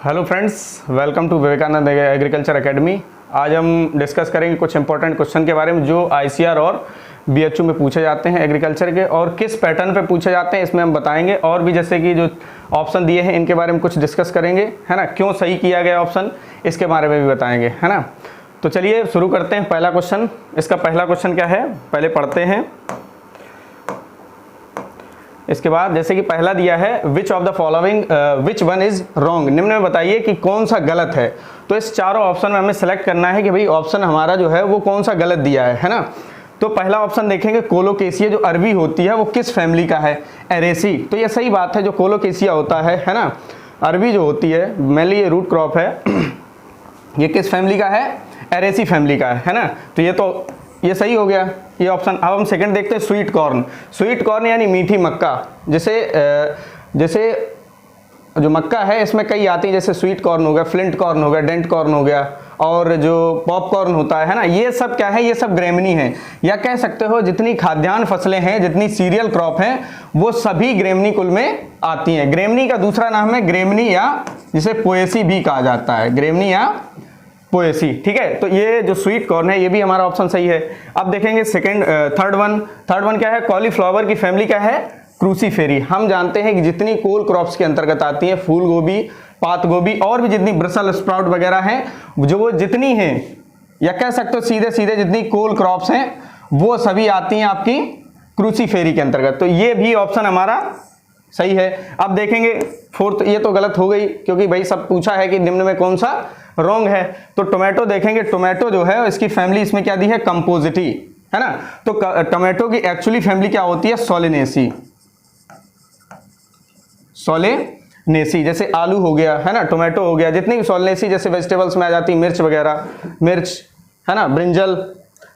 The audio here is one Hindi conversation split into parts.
Hello friends, welcome to Vivekananda agriculture academy. आज हम डिस्कस करेंगे कुछ इंपॉर्टेंट क्वेश्चन के बारे में जो आईसीआर और बीएचयू में पूछे जाते हैं एग्रीकल्चर के, और किस पैटर्न पे पूछे जाते हैं इसमें हम बताएंगे। और भी जैसे कि जो ऑप्शन दिए हैं इनके बारे में कुछ डिस्कस करेंगे, है ना। क्यों सही किया गया ऑप्शन, इसके बारे में भी बताएंगे, है ना। तो चलिए शुरू करते हैं। पहला क्वेश्चन, इसका पहला क्वेश्चन क्या है पहले पढ़ते हैं। इसके बाद जैसे कि पहला दिया है which of the following which one is wrong, निम्न में बताइए कि कौन सा गलत है। तो इस चारों ऑप्शन में हमें सेलेक्ट करना है कि भाई ऑप्शन हमारा जो है वो कौन सा गलत दिया है ना। तो पहला ऑप्शन देखेंगे कोलोकेसिया जो अरबी होती है वो किस फैमिली का है, एरेसी। तो ये सही बात है, जो कोलोकेसिया होता है ना, अरबी जो होती है मेनली ये रूट क्रॉप है ये किस फैमिली का है, एरेसी फैमिली का है ना। तो ये सही हो गया ये ऑप्शन। अब हम सेकंड देखते हैं स्वीट कॉर्न। स्वीट कॉर्न यानी मीठी मक्का, जैसे जो मक्का है इसमें कई आती है, जैसे स्वीट कॉर्न हो गया, फ्लिंट कॉर्न हो गया, डेंट कॉर्न हो गया, और जो पॉपकॉर्न होता है ना, ये सब क्या है, ये सब ग्रेमनी है। या कह सकते हो जितनी खाद्यान्न फसलें हैं, जितनी सीरियल क्रॉप हैं, वो सभी ग्रेमनी कुल में आती हैं। ग्रेमनी का दूसरा नाम है ग्रेमनी या जिसे पोएसी भी कहा जाता है, ग्रेमनी या पोएसी, ठीक है। तो ये जो स्वीट कॉर्न है ये भी हमारा ऑप्शन सही है। अब देखेंगे थर्ड वन क्या है, कॉलीफ्लावर की फैमिली क्या है, क्रूसीफेरी। हम जानते हैं कि जितनी कोल क्रॉप्स के अंतर्गत आती है, फूल गोभी, पात गोभी और भी जितनी ब्रसल स्प्राउट वगैरह हैं, जो वो जितनी हैं, या कह सकते हो सीधे सीधे जितनी कोल क्रॉप्स हैं वो सभी आती हैं आपकी क्रूसीफेरी के अंतर्गत। तो ये भी ऑप्शन हमारा सही है। अब देखेंगे फोर्थ, ये तो गलत हो गई क्योंकि भाई सब पूछा है कि निम्न में कौन सा रॉन्ग है। तो टोमेटो देखेंगे, टोमेटो जो है इसकी फैमिली इसमें क्या दी है, कंपोजिटी, है ना। तो टोमेटो की एक्चुअली फैमिली क्या होती है, सोलेनेसी। सोलेनेसी जैसे आलू हो गया, है ना, टोमेटो हो गया, जितनी भी सोलेनेसी जैसे वेजिटेबल्स में आ जाती है, मिर्च वगैरह, मिर्च, है ना, ब्रिंजल,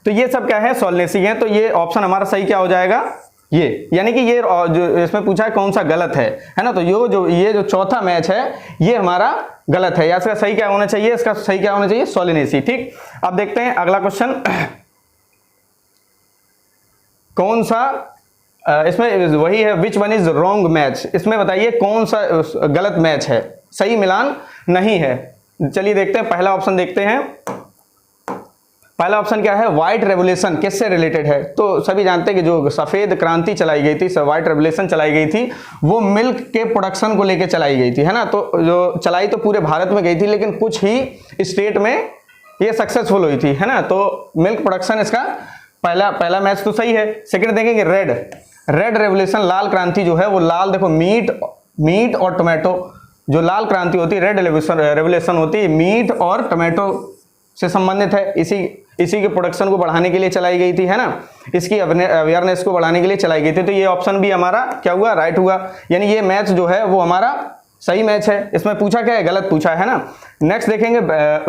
तो ये सब क्या है, सोलेनेसी है। तो ये ऑप्शन हमारा सही क्या हो जाएगा, ये, यानी कि ये जो इसमें पूछा है कौन सा गलत है ना। तो ये जो चौथा मैच है ये हमारा गलत है। या इसका सही क्या होना चाहिए, इसका सही क्या होना चाहिए, सोलेनेसी, ठीक। अब देखते हैं अगला क्वेश्चन, कौन सा इसमें वही है which one is wrong match. इसमें बताइए कौन सा गलत मैच है, सही मिलान नहीं है। चलिए देखते हैं पहला ऑप्शन देखते हैं। पहला ऑप्शन क्या है, व्हाइट रेवोल्यूशन किससे रिलेटेड है। तो सभी जानते हैं कि जो सफेद क्रांति चलाई गई थी, व्हाइट रेवोल्यूशन चलाई गई थी, वो मिल्क के प्रोडक्शन को लेकर चलाई गई थी, है ना। तो जो चलाई तो पूरे भारत में गई थी, लेकिन कुछ ही स्टेट में ये सक्सेसफुल हुई थी, है ना। तो मिल्क प्रोडक्शन इसका पहला मैच तो सही है। सेकंड देखेंगे रेड रेवोल्यूशन, लाल क्रांति जो है वो लाल, देखो मीट और टोमेटो, जो लाल क्रांति होती है, रेड रेवोल्यूशन होती है, मीट और टोमेटो से संबंधित है। इसी के प्रोडक्शन को बढ़ाने के लिए चलाई गई थी, है ना, इसकी अवेयरनेस को बढ़ाने के लिए चलाई गई थी। तो ये ऑप्शन भी हमारा क्या हुआ, राइट हुआ। यानी ये मैच जो है वो हमारा सही मैच है। इसमें पूछा क्या है, गलत पूछा है ना। नेक्स्ट देखेंगे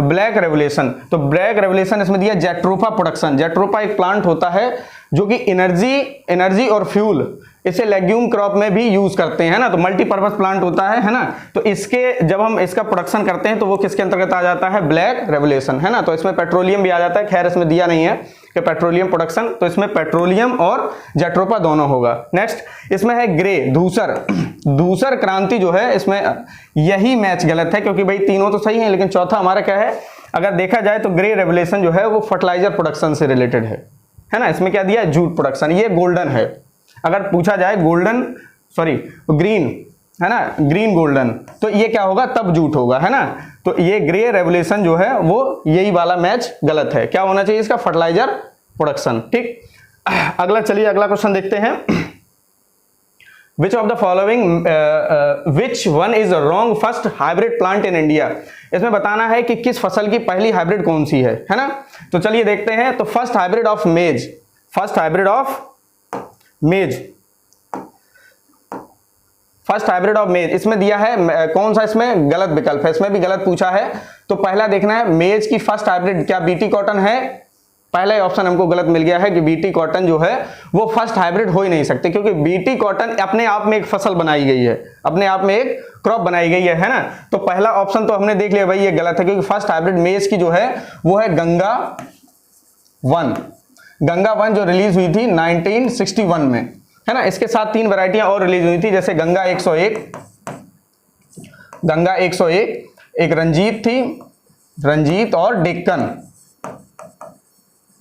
ब्लैक रेवोल्यूशन। तो ब्लैक रेवोल्यूशन इसमें दिया जेट्रोफा प्रोडक्शन। जेट्रोफा एक प्लांट होता है जो कि एनर्जी और फ्यूल, इसे लेग्यूम क्रॉप में भी यूज करते हैं ना। तो मल्टीपर्पज प्लांट होता है ना। तो इसके जब हम इसका प्रोडक्शन करते हैं तो वो किसके अंतर्गत आ जाता है, ब्लैक रेवोल्यूशन, है ना। तो इसमें पेट्रोलियम भी आ जाता है, खैर इसमें दिया नहीं है कि पेट्रोलियम प्रोडक्शन, तो इसमें पेट्रोलियम और जेट्रोफा दोनों होगा। नेक्स्ट इसमें है ग्रे, धूसर क्रांति जो है, इसमें यही मैच गलत है क्योंकि भाई तीनों तो सही है, लेकिन चौथा हमारा क्या है, अगर देखा जाए तो ग्रे रेवोल्यूशन जो है वो फर्टिलाइजर प्रोडक्शन से रिलेटेड है ना। इसमें क्या दिया है, जूट प्रोडक्शन। ये गोल्डन है, अगर पूछा जाए ग्रीन, है ना, ग्रीन गोल्डन, तो ये क्या होगा, तब जूट होगा, है ना। तो ये ग्रे रेवोल्यूशन जो है वो यही वाला मैच गलत है। क्या होना चाहिए इसका, फर्टिलाइजर प्रोडक्शन, ठीक। चलिए अगला क्वेश्चन देखते हैं। विच of the following which one is wrong first hybrid plant in India. इसमें बताना है कि किस फसल की पहली हाइब्रिड कौन सी है ना। तो चलिए देखते हैं। तो फर्स्ट हाइब्रिड ऑफ मेज, फर्स्ट हाइब्रिड ऑफ मेज इसमें दिया है कौन सा, इसमें गलत विकल्प है, इसमें भी गलत पूछा है। तो पहला देखना है मेज की फर्स्ट हाइब्रिड क्या बीटी कॉटन है। पहला ही ऑप्शन हमको गलत मिल गया है कि बीटी कॉटन जो है वो फर्स्ट हाइब्रिड हो ही नहीं सकते, क्योंकि बीटी कॉटन अपने आप में एक फसल बनाई गई है, अपने आप में एक क्रॉप बनाई गई है ना। तो पहला ऑप्शन तो हमने देख लिया भाई ये गलत है, क्योंकि फर्स्ट हाइब्रिड मेज की जो है वो है गंगा वन जो रिलीज हुई थी 1961 में, है ना। इसके साथ 3 वैरायटियां और रिलीज हुई थी, जैसे गंगा 101, एक रंजीत थी, रंजीत और डेक्कन,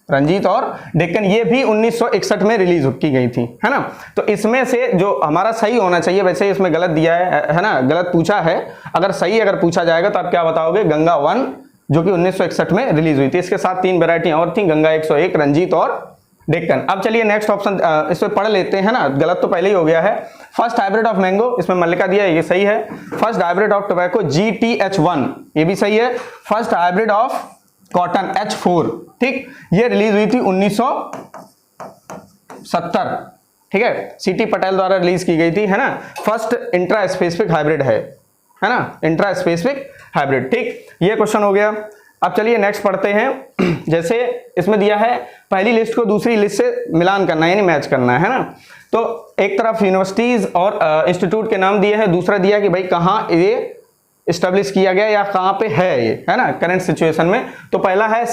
रंजीत और डेक्कन, ये भी 1961 में रिलीज की गई थी, है ना। तो इसमें से जो हमारा सही होना चाहिए, वैसे इसमें गलत दिया है ना, गलत पूछा है। अगर सही अगर पूछा जाएगा तो आप क्या बताओगे, गंगा 1 जो कि 1961 में रिलीज हुई थी। इसके साथ 3 वैरायटियां और थी, गंगा 101, रंजीत और डेक्कन। अब चलिए नेक्स्ट ऑप्शन इसमें पढ़ लेते हैं ना, गलत तो पहले ही हो गया है। फर्स्ट हाइब्रिड ऑफ मैंगो, इसमें मल्लिका दिया है, ये सही है। First hybrid of tobacco GTH1, ये भी सही है। First hybrid of cotton H4, ठीक, ये रिलीज हुई थी 1970, ठीक है, CT पटेल द्वारा रिलीज की गई थी, है ना। फर्स्ट इंट्रा स्पेसिफिक हाइब्रिड है ना, इंट्रा स्पेसिफिक हाइब्रिड, ठीक, ये क्वेश्चन हो गया। अब चलिए नेक्स्ट पढ़ते हैं। जैसे इसमें दिया है पहली लिस्ट को दूसरी लिस्ट से मिलान करना, यानी मैच करना है ना। तो एक तरफ यूनिवर्सिटीज और इंस्टीट्यूट के नाम दिए हैं, दूसरा दिया कि भाई कहाँ ये इस्टेब्लिश किया गया या कहाँ पे है ये, है ना, करंट सिचुएशन में। तो पहला है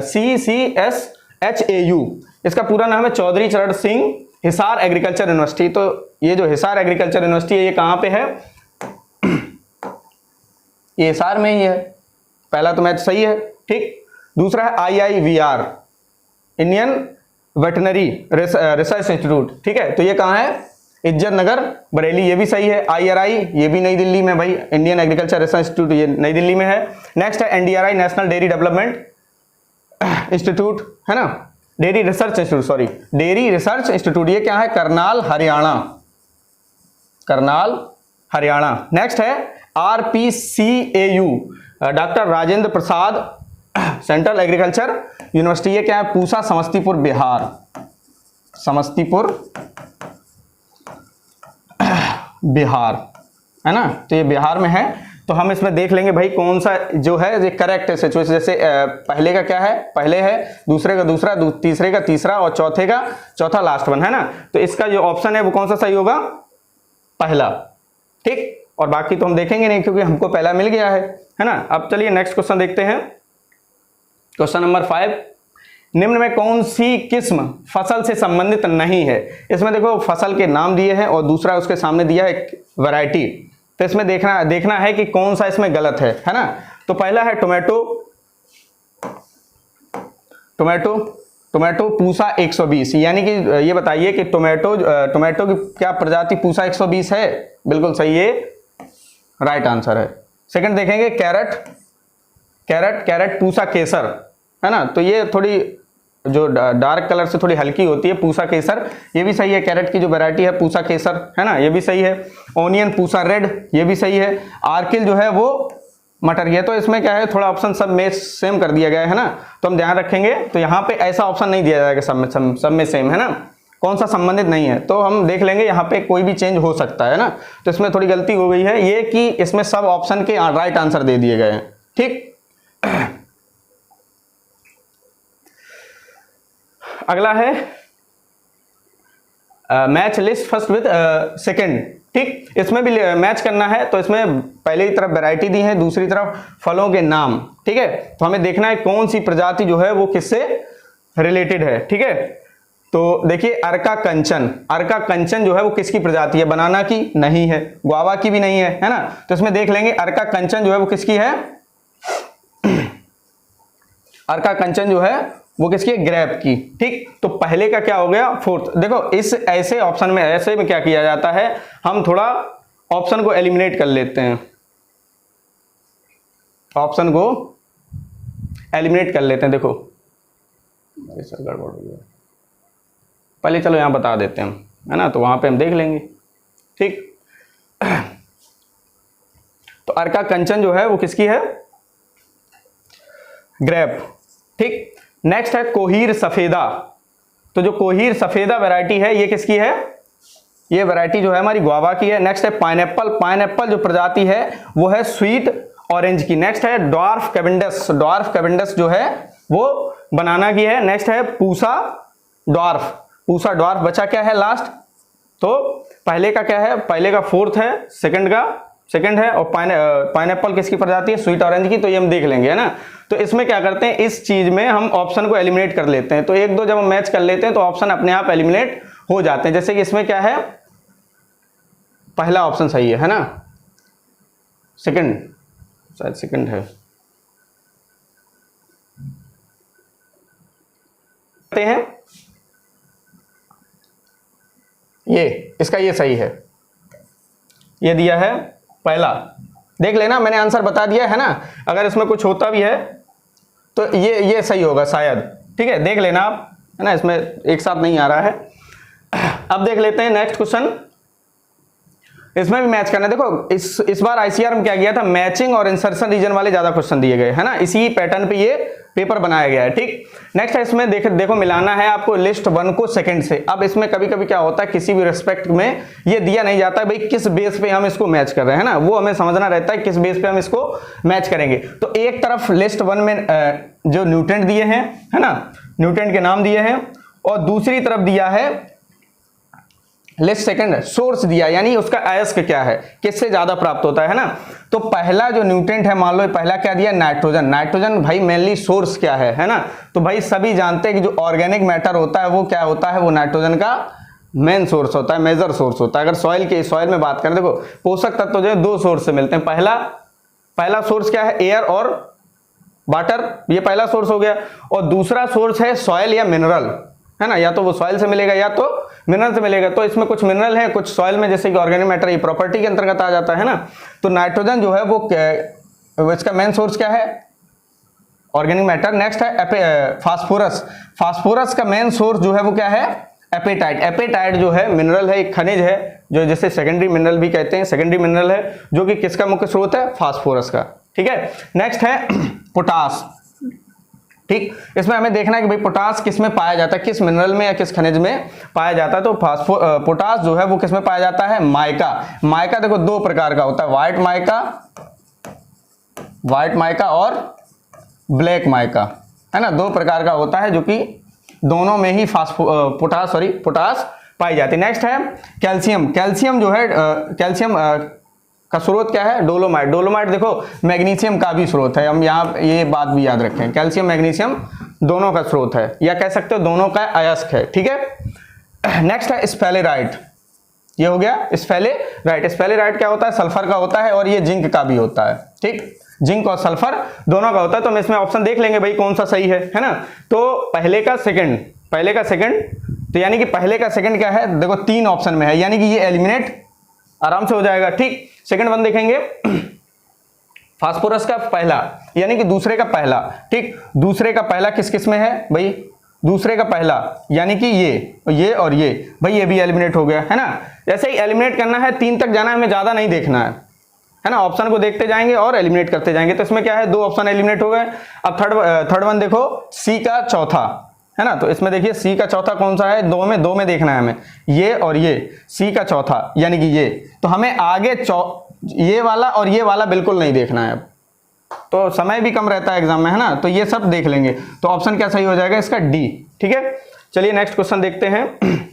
CCSHAU, इसका पूरा नाम है चौधरी चरण सिंह हिसार एग्रीकल्चर यूनिवर्सिटी। तो ये जो हिसार एग्रीकल्चर यूनिवर्सिटी है, ये कहाँ पे है, ये हिसार में ही है। पहला तो मैच सही है, ठीक। दूसरा है IIVR, Indian veterinary research institute, ठीक है, तो ये कहाँ है, इज्जत नगर बरेली, ये भी सही है। IRI, ये भी नई दिल्ली में, भाई इंडियन एग्रीकल्चर रिसर्च इंस्टीट्यूट, ये नई दिल्ली में है। नेक्स्ट है NDRI, national dairy development institute, है ना, dairy research institute, sorry, dairy research institute, ये क्या है, करनाल हरियाणा, करनाल हरियाणा। नेक्स्ट है RPCAU, doctor Rajendra Prasad central agriculture university, ये क्या है, पूसा समस्तीपुर बिहार, समस्तीपुर बिहार, है ना, तो ये बिहार में है। तो हम इसमें देख लेंगे भाई कौन सा जो है ये करेक्ट है सिचुएशन। जैसे पहले का क्या है, पहले है, दूसरे का दूसरा, तीसरे का तीसरा और चौथे का चौथा, लास्ट वन, है ना। तो इसका जो ऑप्शन है वो कौन सा सही होगा, पहला, ठीक। और बाकी तो हम देखेंगे नहीं क्योंकि हमको पहला मिल गया है ना। अब चलिए नेक्स्ट क्वेश्चन देखते हैं, क्वेश्चन नंबर 5, निम्न में कौन सी किस्म फसल से संबंधित नहीं है। इसमें देखो फसल के नाम दिए हैं और दूसरा उसके सामने दिया है वैरायटी। तो इसमें देखना है कि कौन सा इसमें गलत है ना। तो पहला है टोमेटो पूसा 120, यानी कि ये बताइए कि टोमेटो की क्या प्रजाति पूसा 120 है, बिल्कुल सही, ये राइट आंसर है। सेकंड देखेंगे कैरेट पूसा केसर, है ना, तो ये थोड़ी जो डार्क कलर से थोड़ी हल्की होती है, पूसा केसर, ये भी सही है। कैरेट की जो वैरायटी है पूसा केसर, है ना, ये भी सही है। ऑनियन पूसा रेड, ये भी सही है। आर्किल जो है वो मटर, ये तो इसमें क्या है, थोड़ा ऑप्शन सब में सेम कर दिया गया है ना, तो हम ध्यान रखेंगे। तो यहाँ पे ऐसा ऑप्शन नहीं दिया जाएगा सब में सेम, है ना, कौन सा संबंधित नहीं है, तो हम देख लेंगे यहाँ पे कोई भी चेंज हो सकता है ना। तो इसमें थोड़ी गलती हो गई है ये कि इसमें सब ऑप्शन के राइट आंसर दे दिए गए हैं, ठीक। अगला है match list first with second, ठीक। इसमें भी मैच करना है, तो इसमें पहले की तरफ वैरायटी दी है, दूसरी तरफ फलों के नाम, ठीक है। तो हमें देखना है कौन सी प्रजाति जो है वो किससे रिलेटेड है, ठीक है। तो देखिए अर्का कंचन जो है वो किसकी प्रजाति है, बनाना की नहीं है, गुआवा की भी नहीं है ना। तो इसमें देख लेंगे अर्का कंचन जो है वो किसकी है, अर्का कंचन जो है वो किसकी है, ग्रेप की, ठीक। तो पहले का क्या हो गया, फोर्थ। देखो इस ऐसे ऑप्शन में ऐसे में क्या किया जाता है, हम थोड़ा ऑप्शन को एलिमिनेट कर लेते हैं, ऑप्शन को एलिमिनेट कर लेते हैं। देखो ऐसा गड़बड़ हो गया, पहले चलो यहां बता देते हैं, है ना, तो वहां पे हम देख लेंगे, ठीक। तो अर्का कंचन जो है वो किसकी है, ग्रेप, ठीक। नेक्स्ट है कोहीर सफेदा। तो जो कोहीर सफेदा वैरायटी है ये किसकी है, ये वैरायटी जो है हमारी गुआवा की है। नेक्स्ट है पाइनएप्पल जो प्रजाति है वो है स्वीट ऑरेंज की। नेक्स्ट है ड्वार्फ कैवेंडस जो है वो बनाना की है। नेक्स्ट है पूसा ड्वार्फ बचा क्या है लास्ट, तो पहले का क्या है, पहले का फोर्थ है, सेकंड है, और पाइनएप्पल किसकी प्रजाति है, स्वीट ऑरेंज की। तो ये हम देख लेंगे, है ना। तो इसमें क्या करते हैं, इस चीज में हम ऑप्शन को एलिमिनेट कर लेते हैं। तो एक दो जब हम मैच कर लेते हैं तो ऑप्शन अपने आप एलिमिनेट हो जाते हैं। जैसे कि इसमें क्या है, पहला ऑप्शन सही है ना, सेकंड शायद सेकंड है, हैं ये, इसका ये सही है, ये दिया है पहला, देख लेना मैंने आंसर बता दिया है ना, अगर इसमें कुछ होता भी है तो ये सही होगा शायद, ठीक है, देख लेना आप, है ना, इसमें एक साथ नहीं आ रहा है। अब देख लेते हैं नेक्स्ट क्वेश्चन, इसमें भी मैच करना है। देखो इस बार आईसीआर में क्या किया था, मैचिंग और इंसर्शन रीजन वाले ज्यादा क्वेश्चन दिए गए, है ना, इसी पैटर्न पे ये पेपर बनाया गया है, ठीक। नेक्स्ट है इसमें देखो मिलाना है आपको लिस्ट 1 को सेकंड से। अब इसमें कभी कभी क्या होता है, किसी भी रिस्पेक्ट में ये दिया नहीं जाता है भाई किस बेस पे हम इसको मैच कर रहे हैं, है ना, वो हमें समझना रहता है किस बेस पे हम इसको मैच करेंगे। तो एक तरफ लिस्ट 1 में जो न्यूट्रेंट दिए हैं, है ना, न्यूट्रेंट के नाम दिए हैं, और दूसरी तरफ दिया है लिस्ट सेकंड सोर्स दिया, यानी उसका अयस्क क्या है, किससे ज्यादा प्राप्त होता है ना। तो पहला जो न्यूट्रेंट है, मान लो पहला क्या दिया, नाइट्रोजन। नाइट्रोजन भाई मेनली सोर्स क्या है ना, तो भाई सभी जानते हैं कि जो ऑर्गेनिक मैटर होता है वो क्या होता है, वो नाइट्रोजन का मेन सोर्स होता है, मेजर सोर्स होता है। अगर सॉइल में बात करें, देखो पोषक तत्व जो है 2 सोर्स से मिलते हैं। पहला सोर्स क्या है, एयर और वाटर, ये पहला सोर्स हो गया, और दूसरा सोर्स है सॉइल या मिनरल, है ना, या तो वो सॉइल से मिलेगा या तो मिनरल से मिलेगा। तो इसमें कुछ मिनरल है, कुछ सॉइल में, जैसे कि ऑर्गेनिक मैटर, ये प्रॉपर्टी के अंतर्गत आ जाता है ना। तो नाइट्रोजन जो है वो इसका मेन सोर्स क्या है, ऑर्गेनिक मैटर। नेक्स्ट है फास्फोरस। फास्फोरस का मेन सोर्स जो है वो क्या है, एपेटाइट। एपेटाइट जो है मिनरल है, एक खनिज है, जो जैसे सेकेंडरी मिनरल भी कहते हैं, सेकेंडरी मिनरल है, जो कि किसका मुख्य स्रोत है, फास्फोरस का, ठीक है। नेक्स्ट है पोटास, ठीक। इसमें हमें देखना है कि भाई पोटास किस में पाया जाता है, किस मिनरल में या किस खनिज में पाया जाता है। तो पोटास जो है वो किस में पाया जाता है, माइका। माइका देखो 2 प्रकार का होता है, व्हाइट माइका और ब्लैक माइका, है ना, 2 प्रकार का होता है, जो कि दोनों में ही पोटास पाई जाती है। नेक्स्ट है कैल्शियम। कैल्शियम जो है कैल्शियम का स्रोत क्या है, डोलोमाइट। डोलोमाइट देखो मैग्नीशियम का भी स्रोत है, हम यहाँ ये बात भी याद रखें, कैल्शियम मैग्नीशियम दोनों का स्रोत है, या कह सकते हो दोनों का अयस्क है, ठीक है। नेक्स्ट है स्फेलेराइट, ये हो गया स्फेलेराइट। स्फेलेराइट क्या होता है, सल्फर का होता है, और ये जिंक का भी होता है, ठीक, जिंक और सल्फर दोनों का होता है। तो हम इसमें ऑप्शन देख लेंगे भाई कौन सा सही है ना। तो पहले का सेकंड, तो यानी कि पहले का सेकंड क्या है, देखो 3 ऑप्शन में है, यानी कि ये एलिमिनेट आराम से हो जाएगा, ठीक। सेकंड वन देखेंगे, फास्फोरस का पहला, यानी कि दूसरे का पहला, ठीक। दूसरे का पहला किस किस में है भाई, दूसरे का पहला, यानी कि ये और ये, भाई ये भी एलिमिनेट हो गया, है ना। जैसे ही एलिमिनेट करना है, 3 तक जाना है, हमें ज्यादा नहीं देखना है ना, ऑप्शन को देखते जाएंगे और एलिमिनेट करते जाएंगे। तो इसमें क्या है, 2 ऑप्शन एलिमिनेट हो गए। अब थर्ड वन देखो, सी का चौथा, है ना, तो इसमें देखिए सी का चौथा कौन सा है, 2 में देखना है हमें, ये और ये, सी का चौथा यानी कि ये। तो हमें आगे ये वाला और ये वाला बिल्कुल नहीं देखना है, तो समय भी कम रहता है एग्जाम में, है ना, तो ये सब देख लेंगे। तो ऑप्शन क्या सही हो जाएगा इसका, डी, ठीक है। चलिए नेक्स्ट क्वेश्चन देखते हैं।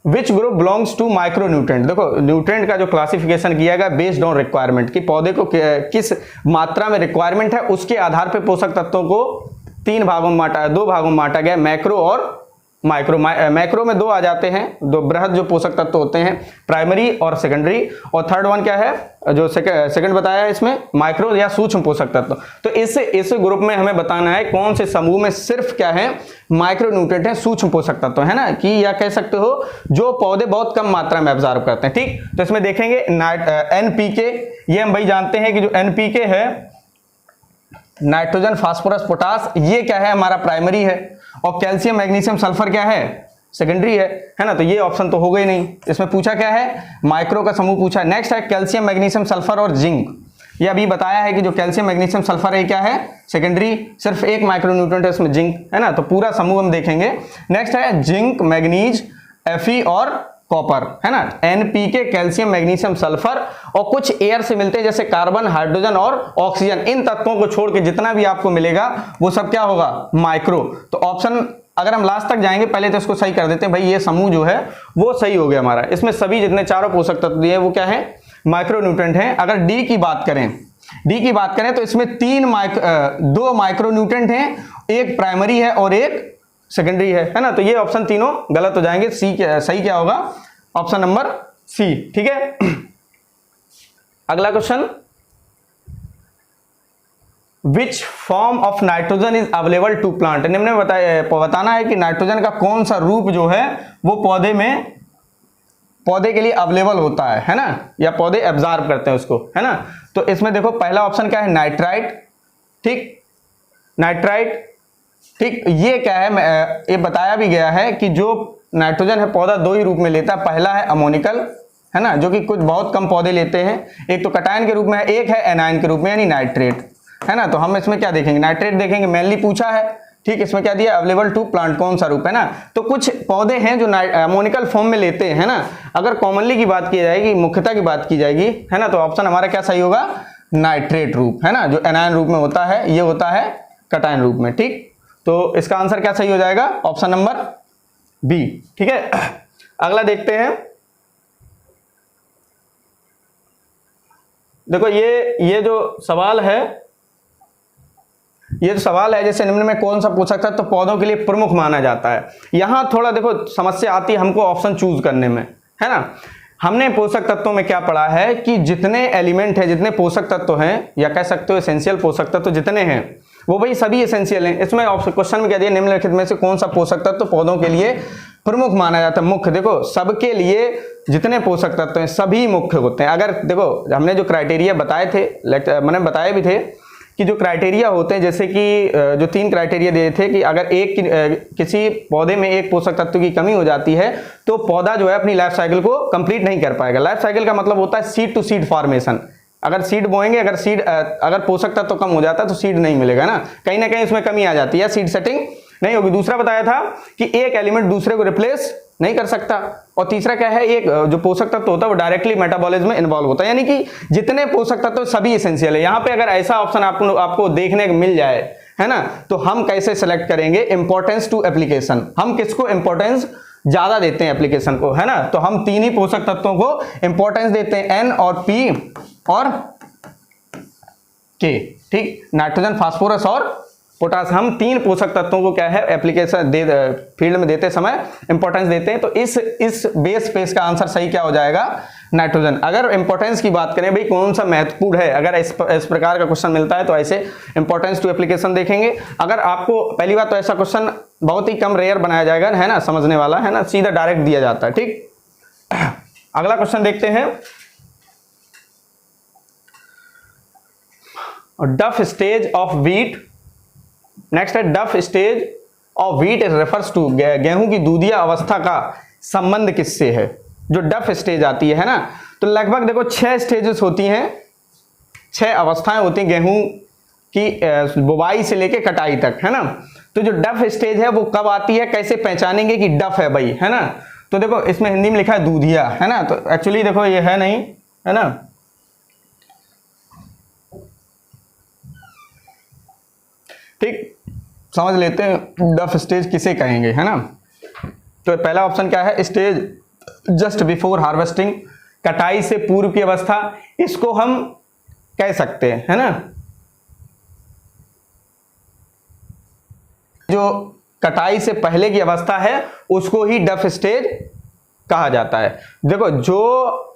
Which group belongs to micro nutrient. देखो न्यूट्रेंट का जो क्लासिफिकेशन किया गया बेस्ड ऑन रिक्वायरमेंट, कि पौधे को किस मात्रा में रिक्वायरमेंट है, उसके आधार पे पोषक तत्वों को 2 भागों में बांटा गया, मैक्रो और माइक्रो। मैक्रो में 2 आ जाते हैं, 2 बृहद जो पोषक तत्व होते हैं, प्राइमरी और सेकेंडरी, और थर्ड वन क्या है, जो सेकंड बताया है इसमें, माइक्रो या सूक्ष्म पोषक तत्व। तो इस ग्रुप में हमें बताना है कौन से समूह में सिर्फ क्या है, माइक्रो न्यूट्रिएंट है, सूक्ष्म पोषक तत्व, है ना, कि या कह सकते हो जो पौधे बहुत कम मात्रा में ऑब्जर्व करते हैं, ठीक। तो इसमें देखेंगे एनपीके, ये हम भाई जानते हैं कि जो एनपीके है, नाइट्रोजन फास्फोरस पोटास, ये क्या है, हमारा प्राइमरी है, और कैल्शियम मैग्नीशियम सल्फर क्या है, सेकेंडरी है ना। तो ये ऑप्शन तो हो गई नहीं, इसमें पूछा क्या है, माइक्रो का समूह पूछा। नेक्स्ट है कैल्शियम मैग्नीशियम सल्फर और जिंक, ये अभी बताया है कि जो कैल्शियम मैग्नीशियम सल्फर है क्या है, सेकेंडरी, सिर्फ एक माइक्रो न्यूट्रिएंट है इसमें, जिंक, है ना। तो पूरा समूह हम देखेंगे। नेक्स्ट है जिंक, मैग्नीज, Fe और कॉपर, है ना, एनपीके, कैल्शियम मैग्नीशियम सल्फर, और कुछ एयर से मिलते हैं जैसे कार्बन, हाइड्रोजन और ऑक्सीजन। इन तत्वों को छोड़ के जितना भी आपको मिलेगा वो सब क्या होगा, माइक्रो। तो ऑप्शन अगर हम लास्ट तक जाएंगे, पहले तो इसको सही कर देते हैं भाई, ये समूह जो है वो सही हो गया हमारा। इसमें सभी जितने चारों पोषक तत्व दिए वो क्या है, माइक्रो न्यूट्रिएंट हैं। अगर डी की बात करें तो इसमें 2 माइक्रो न्यूट्रिएंट हैं, एक प्राइमरी है और एक सेकेंडरी है ना। तो ये ऑप्शन तीनों गलत हो जाएंगे। सही क्या होगा, ऑप्शन नंबर सी, ठीक है। अगला question, which form of nitrogen is available to plant. निम्न में बताना है कि नाइट्रोजन का कौन सा रूप जो है वो पौधे के लिए अवेलेबल होता है ना, या पौधे एब्जॉर्ब करते हैं उसको, है ना। तो इसमें देखो पहला ऑप्शन क्या है, नाइट्राइट, ठीक, नाइट्राइट, ठीक। ये क्या है, ये बताया भी गया है कि जो नाइट्रोजन है पौधा दो ही रूप में लेता है, पहला है अमोनिकल, है ना, जो कि कुछ बहुत कम पौधे लेते हैं, एक तो कटायन के रूप में है, एक है एनायन के रूप में यानी नाइट्रेट, है ना। तो हम इसमें क्या देखेंगे, नाइट्रेट देखेंगे, मेनली पूछा है, ठीक। इसमें क्या दिया, अवेलेबल टू प्लांट, कौन सा रूप है ना। तो कुछ पौधे हैं जो अमोनिकल फॉर्म में लेते हैं, है ना। अगर कॉमनली की बात की जाएगी, मुख्यता की बात की जाएगी, है ना, तो ऑप्शन हमारा क्या सही होगा, नाइट्रेट रूप, है ना, जो एनायन रूप में होता है, ये होता है कटायन रूप में, ठीक। तो इसका आंसर क्या सही हो जाएगा, ऑप्शन नंबर बी, ठीक है। अगला देखते हैं, देखो ये जो सवाल है, ये जो सवाल है, जैसे निम्न में कौन सा पोषक तत्व तो पौधों के लिए प्रमुख माना जाता है। यहां थोड़ा देखो समस्या आती है हमको ऑप्शन चूज करने में, है ना। हमने पोषक तत्वों में क्या पढ़ा है कि जितने एलिमेंट है, जितने पोषक तत्व हैं, या कह सकते हो एसेंशियल पोषक तत्व जितने हैं, वो भाई सभी एसेंशियल हैं। इसमें क्वेश्चन में क्या दिया, निम्नलिखित में से कौन सा पोषक तत्व पौधों के लिए प्रमुख माना जाता है, मुख्य। देखो सबके लिए जितने पोषक तत्व हैं सभी मुख्य होते हैं। अगर देखो हमने जो क्राइटेरिया बताए थे, मैंने बताए भी थे कि जो क्राइटेरिया होते हैं, जैसे कि जो 3 क्राइटेरिया दिए थे कि अगर किसी पौधे में एक पोषक तत्व की कमी हो जाती है तो पौधा जो है अपनी लाइफ साइकिल को कंप्लीट नहीं कर पाएगा। लाइफ साइकिल का मतलब होता है सीड टू सीड फॉर्मेशन। अगर सीड बोएंगे, अगर पोषक तत्व कम हो जाता है तो सीड नहीं मिलेगा ना कहीं उसमें कमी आ जाती है, सीड सेटिंग नहीं होगी। दूसरा बताया था कि एक एलिमेंट दूसरे को रिप्लेस नहीं कर सकता, और तीसरा क्या है, एक जो पोषक तत्व होता है वो डायरेक्टली मेटाबॉलिज्म में इन्वॉल्व होता है, यानी कि जितने पोषक तत्व सभी एसेंशियल है। यहाँ पे अगर ऐसा ऑप्शन आपको देखने को मिल जाए, है ना, तो हम कैसे सेलेक्ट करेंगे, इंपॉर्टेंस टू एप्लीकेशन, हम किसको इंपॉर्टेंस ज्यादा देते हैं एप्लीकेशन को, है ना। तो हम 3 ही पोषक तत्वों को इंपॉर्टेंस देते हैं, एन और पी और के, ठीक, नाइट्रोजन, फास्फोरस और पोटास। हम 3 पोषक तत्वों को क्या है एप्लीकेशन फील्ड में देते समय इंपॉर्टेंस देते हैं। तो इस बेस पे इसका आंसर सही क्या हो जाएगा, नाइट्रोजन। अगर इंपॉर्टेंस की बात करें भाई कौन सा महत्वपूर्ण है, अगर इस प्रकार का क्वेश्चन मिलता है तो ऐसे इंपॉर्टेंस टू एप्लीकेशन देखेंगे। अगर आपको पहली बात तो ऐसा क्वेश्चन बहुत ही कम रेयर बनाया जाएगा, है ना, समझने वाला, है ना, सीधा डायरेक्ट दिया जाता है, ठीक। अगला क्वेश्चन देखते हैं, डफ स्टेज ऑफ व्हीट। नेक्स्ट है dough stage of wheat refers to, गेहूं की दूधिया अवस्था का संबंध किससे है। जो डफ स्टेज आती है ना, तो लगभग देखो 6 स्टेजेस होती हैं, 6 अवस्थाएं होती हैं गेहूं की बुवाई से लेके कटाई तक, है ना। तो जो डफ स्टेज है वो कब आती है, कैसे पहचानेंगे कि डफ है भाई, है ना। तो देखो इसमें हिंदी में लिखा है दूधिया, है ना, तो एक्चुअली देखो ये है नहीं, है ना। ठीक, समझ लेते हैं डफ स्टेज किसे कहेंगे, है ना। तो पहला ऑप्शन क्या है, स्टेज जस्ट बिफोर हार्वेस्टिंग, कटाई से पूर्व की अवस्था, इसको हम कह सकते हैं, है ना। जो कटाई से पहले की अवस्था है उसको ही डफ स्टेज कहा जाता है। देखो जो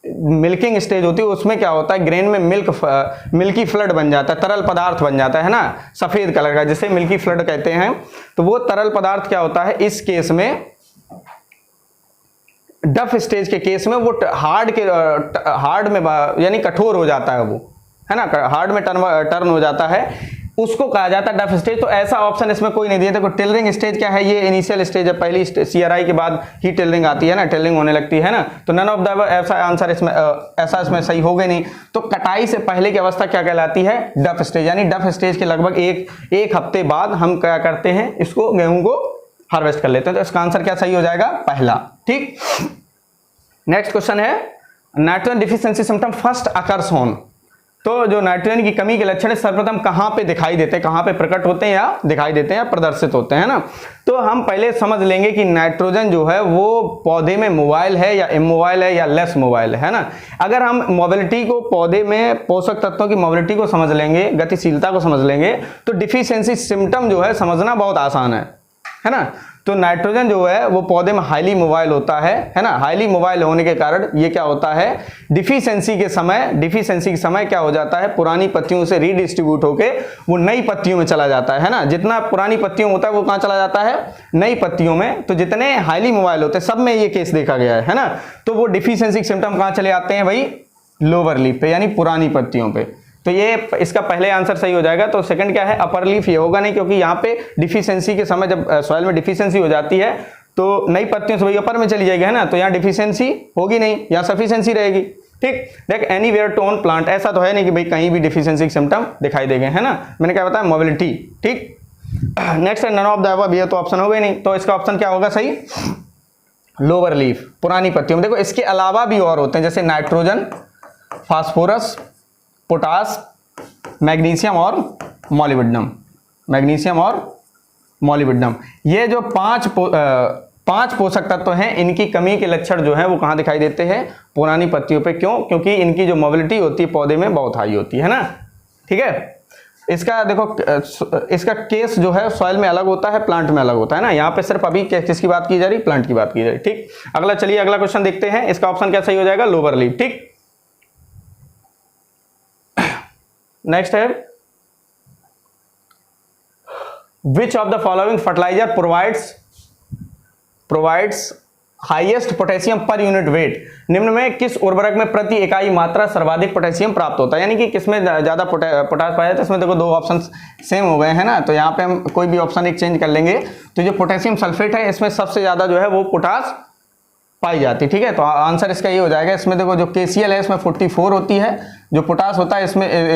मिल्किंग स्टेज होती है उसमें क्या होता है, ग्रेन में मिल्की फ्लड बन जाता है, तरल पदार्थ बन जाता है ना, सफेद कलर का, जिसे मिल्की फ्लड कहते हैं। तो वो तरल पदार्थ क्या होता है, इस केस में डफ स्टेज के केस में वो हार्ड में यानी कठोर हो जाता है, वो, है ना, हार्ड में टर्न हो जाता है, उसको कहा जाता है डफ स्टेज। तो ऐसा ऑप्शन इसमें कोई नहीं दिया। देखो टिलरिंग स्टेज क्या है, ये इनिशियल स्टेज है, पहली सीआरआई के बाद ही टिलरिंग आती है ना, टिलरिंग होने लगती है ना। तो नन ऑफ द ऐसा आंसर इसमें ऐसा इसमें सही होगा नहीं। तो कटाई से पहले की अवस्था क्या कहलाती है, डफ स्टेज, यानी डफ स्टेज के लगभग एक हफ्ते बाद हम क्या करते हैं, इसको गेहूं को हार्वेस्ट कर लेते हैं। तो इसका आंसर क्या सही हो जाएगा, पहला, ठीक। नेक्स्ट क्वेश्चन है, nitrogen deficiency symptom first occurs on. तो जो नाइट्रोजन की कमी के लक्षण सर्वप्रथम कहां पे दिखाई देते हैं, कहां पे प्रकट होते हैं, या दिखाई देते हैं, या प्रदर्शित होते हैं ना। तो हम पहले समझ लेंगे कि नाइट्रोजन जो है वो पौधे में मोबाइल है या इमोबाइल है या लेस मोबाइल है ना। अगर हम मोबिलिटी को, पौधे में पोषक तत्वों की मोबिलिटी को समझ लेंगे, गतिशीलता को समझ लेंगे, तो डिफिशियंसी सिम्टम जो है समझना बहुत आसान है ना। तो नाइट्रोजन जो है वो पौधे में हाईली मोबाइल होता है ना। हाईली मोबाइल होने के कारण ये क्या होता है, डिफिशियंसी के समय क्या हो जाता है, पुरानी पत्तियों से रीडिस्ट्रीब्यूट होके वो नई पत्तियों में चला जाता है ना। जितना पुरानी पत्तियों में होता है वो कहाँ चला जाता है, नई पत्तियों में। तो जितने हाईली मोबाइल होते हैं सब में ये केस देखा गया है ना। तो वो डिफिशियंसी के सिम्टम कहाँ चले आते हैं भाई, लोअर लीफ पे यानी पुरानी पत्तियों पे। तो ये इसका पहले आंसर सही हो जाएगा। तो सेकंड क्या है, अपर लीफ, ये होगा नहीं क्योंकि यहाँ पे डिफिशियंसी के समय जब सॉइल में डिफिशियंसी हो जाती है तो नई पत्तियों से भाई अपर में चली जाएगी है ना, तो यहाँ डिफिशियंसी होगी नहीं, यहाँ सफिशियंसी रहेगी। ठीक, देख एनीवेयर टू ऑन प्लांट, ऐसा तो है नहीं कि भाई कहीं भी डिफिशियंसी के सिम्टम दिखाई देंगे है ना। मैंने क्या बताया, मोबिलिटी। ठीक, नेक्स्ट है नन ऑफ द अबव, ये तो ऑप्शन हो गई नहीं, तो इसका ऑप्शन क्या होगा सही, लोअर लीफ, पुरानी पत्तियों में। देखो इसके अलावा भी और होते हैं जैसे नाइट्रोजन, फास्फोरस, पोटास, मैग्नीशियम और मॉलिब्डेनम। मैग्नीशियम और मॉलिब्डेनम, ये जो पांच पोषक तत्व हैं, इनकी कमी के लक्षण जो है वो कहाँ दिखाई देते हैं, पुरानी पत्तियों पे। क्यों, क्योंकि इनकी जो मोबिलिटी होती है पौधे में बहुत हाई होती है ना। ठीक है, इसका देखो इसका केस जो है सॉइल में अलग होता है, प्लांट में अलग होता है ना। यहाँ पे सिर्फ अभी किसकी बात की जा रही, प्लांट की बात की जा रही। ठीक, अगला चलिए अगला क्वेश्चन देखते हैं, इसका ऑप्शन क्या सही हो जाएगा, लोअर लीफ। ठीक, नेक्स्ट है which of the following fertiliser provides highest potassium per unit weight. निम्न में किस उर्वरक में प्रति इकाई मात्रा सर्वाधिक पोटेशियम प्राप्त होता है, यानी कि किसमें ज्यादा पोटास पाया जाता है। इसमें देखो दो ऑप्शन सेम हो गए हैं ना, तो यहाँ पे हम कोई भी ऑप्शन एक चेंज कर लेंगे। तो जो पोटेशियम सल्फेट है इसमें सबसे ज्यादा जो है वो पोटास पाई जाती है। ठीक है, तो आंसर इसका ये हो जाएगा। इसमें देखो जो KCl है इसमें 44 होती है, जो पोटास होता है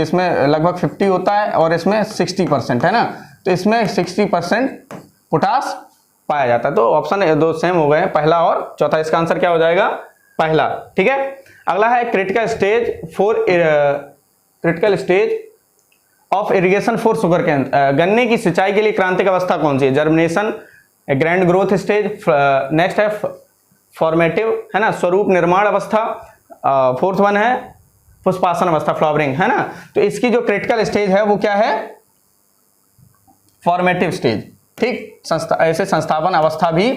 इसमें लगभग 50 होता है, और इसमें 60% है ना। तो इसमें 60% पोटास पाया जाता है। तो ऑप्शन दो सेम हो गए, पहला और चौथा। इसका आंसर क्या हो जाएगा, पहला। ठीक है, अगला है critical stage of irrigation for sugar cane. गन्ने की सिंचाई के लिए क्रांतिक अवस्था कौन सी है, germination, grand growth stage, next है फॉर्मेटिव है ना, स्वरूप निर्माण अवस्था, फोर्थ वन है पुष्पासन अवस्था, फ्लावरिंग है ना। तो इसकी जो क्रिटिकल स्टेज है वो क्या है, फॉर्मेटिव स्टेज। ठीक, ऐसे संस्थापन अवस्था भी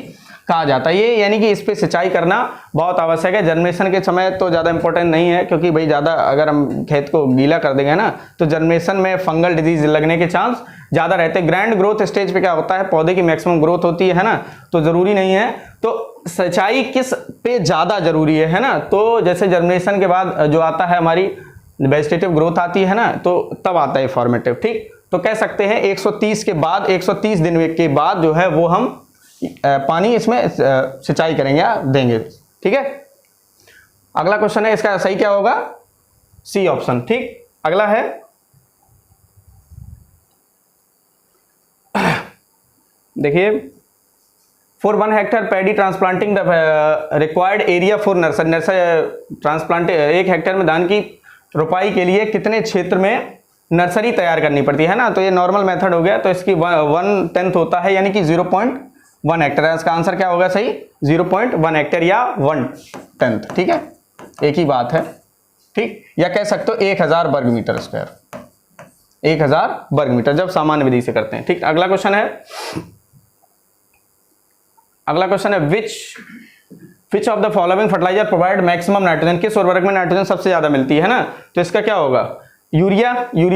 कहा जाता है ये, यानी कि इस पे सिंचाई करना बहुत आवश्यक है। जर्मिनेशन के समय तो ज़्यादा इंपॉर्टेंट नहीं है, क्योंकि भाई ज़्यादा अगर हम खेत को गीला कर देंगे ना तो जर्मिनेशन में फंगल डिजीज लगने के चांस ज़्यादा रहते हैं। ग्रैंड ग्रोथ स्टेज पे क्या होता है, पौधे की मैक्सिमम ग्रोथ होती है ना, तो ज़रूरी नहीं है। तो सिंचाई किस पे ज़्यादा जरूरी है ना, तो जैसे जर्मिनेशन के बाद जो आता है हमारी वेजिटेटिव ग्रोथ आती है ना, तो तब आता है फॉर्मेटिव। ठीक, तो कह सकते हैं 130 के बाद 130 दिन के बाद जो है वो हम पानी इसमें सिंचाई करेंगे या देंगे। ठीक है, अगला क्वेश्चन है, इसका सही क्या होगा, सी ऑप्शन। ठीक, अगला है देखिए, for 1 Hector paddy transplanting the required area for nursery transplant, 1 Hector में धान की रोपाई के लिए कितने क्षेत्र में नर्सरी तैयार करनी पड़ती है ना। तो ये नॉर्मल मेथड हो गया, तो इसकी 1/10 होता है, यानी कि 0.1 हेक्टर है। इसका आंसर क्या होगा सही, 0.1 हेक्टर या 1/10। ठीक है, एक ही बात है। ठीक, या कह सकते हो 1000 वर्ग मीटर स्क्वायर, 1000 वर्ग मीटर जब सामान्य विधि से करते हैं। ठीक, अगला क्वेश्चन है which of the following fertiliser provide maximum nitrogen. किस उर्वरक में नाइट्रोजन सबसे ज्यादा मिलती है ना, तो इसका क्या होगा, यूरिया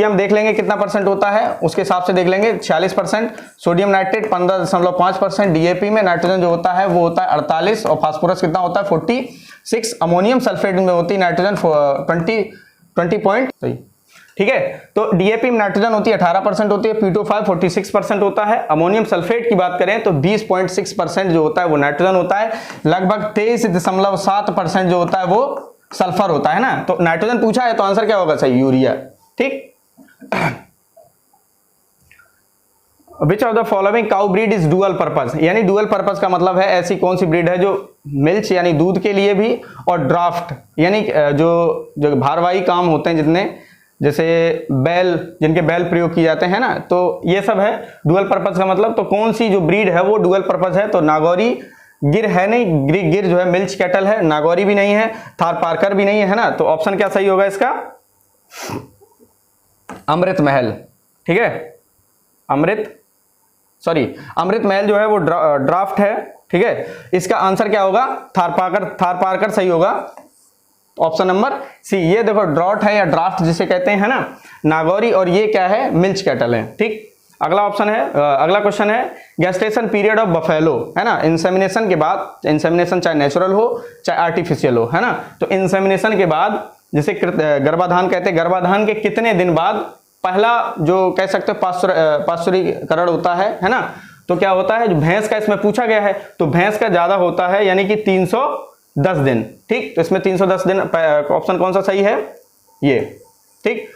हम देख लेंगे कितना परसेंट होता है, उसके हिसाब से देख लेंगे 46%, सोडियम नाइट्रेट 15.5%, DAP में नाइट्रोजन जो होता है वो होता है 48, और फास्फोरस कितना होता है 46, अमोनियम सल्फेट में होती है नाइट्रोजन 20 ठीक है। तो DAP में नाइट्रोजन होती है 18% होती है, P2O5 46% होता है। अमोनियम सल्फेट की बात करें तो 20.6% जो होता है वो नाइट्रोजन होता है, लगभग 23.7% जो होता है वो सल्फर होता है ना। तो नाइट्रोजन पूछा है तो आंसर क्या होगा सही, यूरिया। ठीक, विच of the following cow breed is dual purpose, यानी डुअल पर्पज का मतलब है ऐसी कौन सी ब्रीड है जो मिल्क यानी दूध के लिए भी, और ड्राफ्ट यानी जो भारवाही काम होते हैं जितने, जैसे बैल, जिनके बैल प्रयोग किए जाते हैं ना, तो ये सब है डुअल पर्पज का मतलब। तो कौन सी जो ब्रीड है वो डुअल पर्पज है, तो नागौरी गिर है नहीं, गिर जो है मिल्च कैटल है, नागौरी भी नहीं है, थार पार्कर भी नहीं है ना। तो ऑप्शन क्या सही होगा इसका, अमृत महल। ठीक है, अमृत सॉरी अमृत महल जो है वो ड्राफ्ट है, ठीक है। इसका आंसर क्या होगा, थारपारकर सही होगा, ऑप्शन नंबर सी। ये देखो ड्रॉट है या ड्राफ्ट जिसे कहते हैं ना, नागौरी, और ये क्या है, मिल्च कैटल है, ठीक। अगला ऑप्शन है, अगला क्वेश्चन है गेस्टेशन पीरियड ऑफ बफेलो, है ना। इंसेमिनेशन के बाद, इंसेमिनेशन चाहे नेचुरल हो चाहे आर्टिफिशियल हो, है ना, तो इंसेमिनेशन के बाद जिसे गर्भाधान कहते हैं, गर्भाधान के कितने दिन बाद पहला जो कह सकते हो पाश्चुरीकरण होता है ना, तो क्या होता है, जो भैंस का इसमें पूछा गया है, तो भैंस का ज्यादा होता है, यानी कि 310 दिन, ठीक। तो इसमें 310 दिन ऑप्शन कौन सा सही है, ये, ठीक।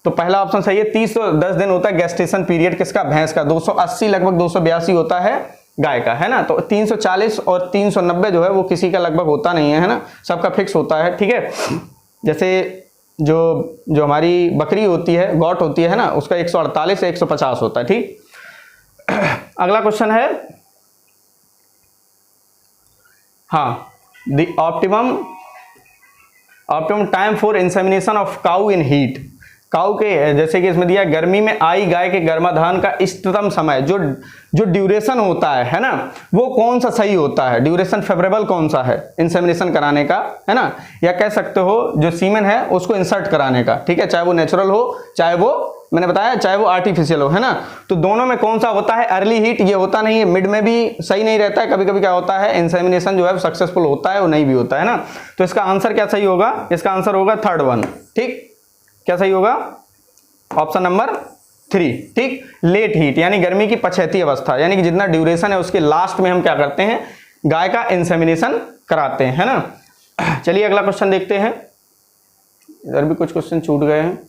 तो पहला ऑप्शन सही है, 310 दिन होता है गेस्टेशन पीरियड किसका, भैंस का। 280 लगभग 282 होता है गाय का, है ना। तो 340 और 390 जो है वो किसी का लगभग होता नहीं है ना, सबका फिक्स होता है, ठीक है। जैसे जो हमारी बकरी होती है, गॉट होती है ना, उसका 148 से 150 होता है, ठीक। अगला क्वेश्चन है, हाँ, the optimum time for insemination of cow in heat. Cow के, जैसे कि इसमें दिया, गर्मी में आई गाय के गर्भाधान का इष्टतम समय, जो ड्यूरेशन होता है ना, वो कौन सा सही होता है, ड्यूरेशन फेवरेबल कौन सा है इंसेमिनेशन कराने का, है ना, या कह सकते हो जो सीमेन है उसको इंसर्ट कराने का, ठीक है, चाहे वो नेचुरल हो चाहे वो, मैंने बताया, चाहे वो आर्टिफिशियल हो, है ना। तो दोनों में कौन सा होता है, अर्ली हीट ये होता नहीं है, मिड में भी सही नहीं रहता है, कभी कभी क्या होता है इंसेमिनेशन जो है सक्सेसफुल होता है, वो नहीं भी होता है ना। तो इसका आंसर क्या सही होगा, इसका आंसर होगा थर्ड वन, ठीक। क्या सही होगा, ऑप्शन नंबर 3, ठीक। लेट हीट यानी गर्मी की पछैती अवस्था, यानी कि जितना ड्यूरेशन है उसके लास्ट में हम क्या करते हैं, गाय का इंसेमिनेशन कराते हैं, है ना। चलिए अगला क्वेश्चन देखते हैं, इधर भी कुछ क्वेश्चन छूट गए हैं।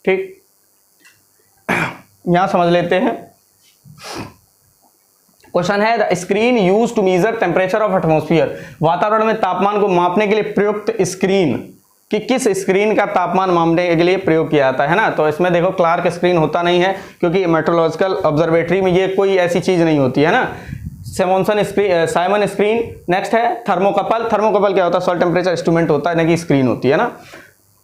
ठीक, यहां समझ लेते हैं। क्वेश्चन है, the screen use to measure temperature of atmosphere. वातावरण में तापमान को मापने के लिए प्रयुक्त स्क्रीन, कि किस स्क्रीन का तापमान मापने के लिए प्रयोग किया जाता है ना। तो इसमें देखो क्लार्क स्क्रीन होता नहीं है, क्योंकि मेट्रोलॉजिकल ऑब्जर्वेटरी में ये कोई ऐसी चीज नहीं होती है ना। साइमन स्क्रीन, नेक्स्ट है थर्मोकपल। थर्मोकपल क्या होता है, सॉइल टेम्परेचर इंस्ट्रूमेंट होता है ना, कि स्क्रीन होती है ना।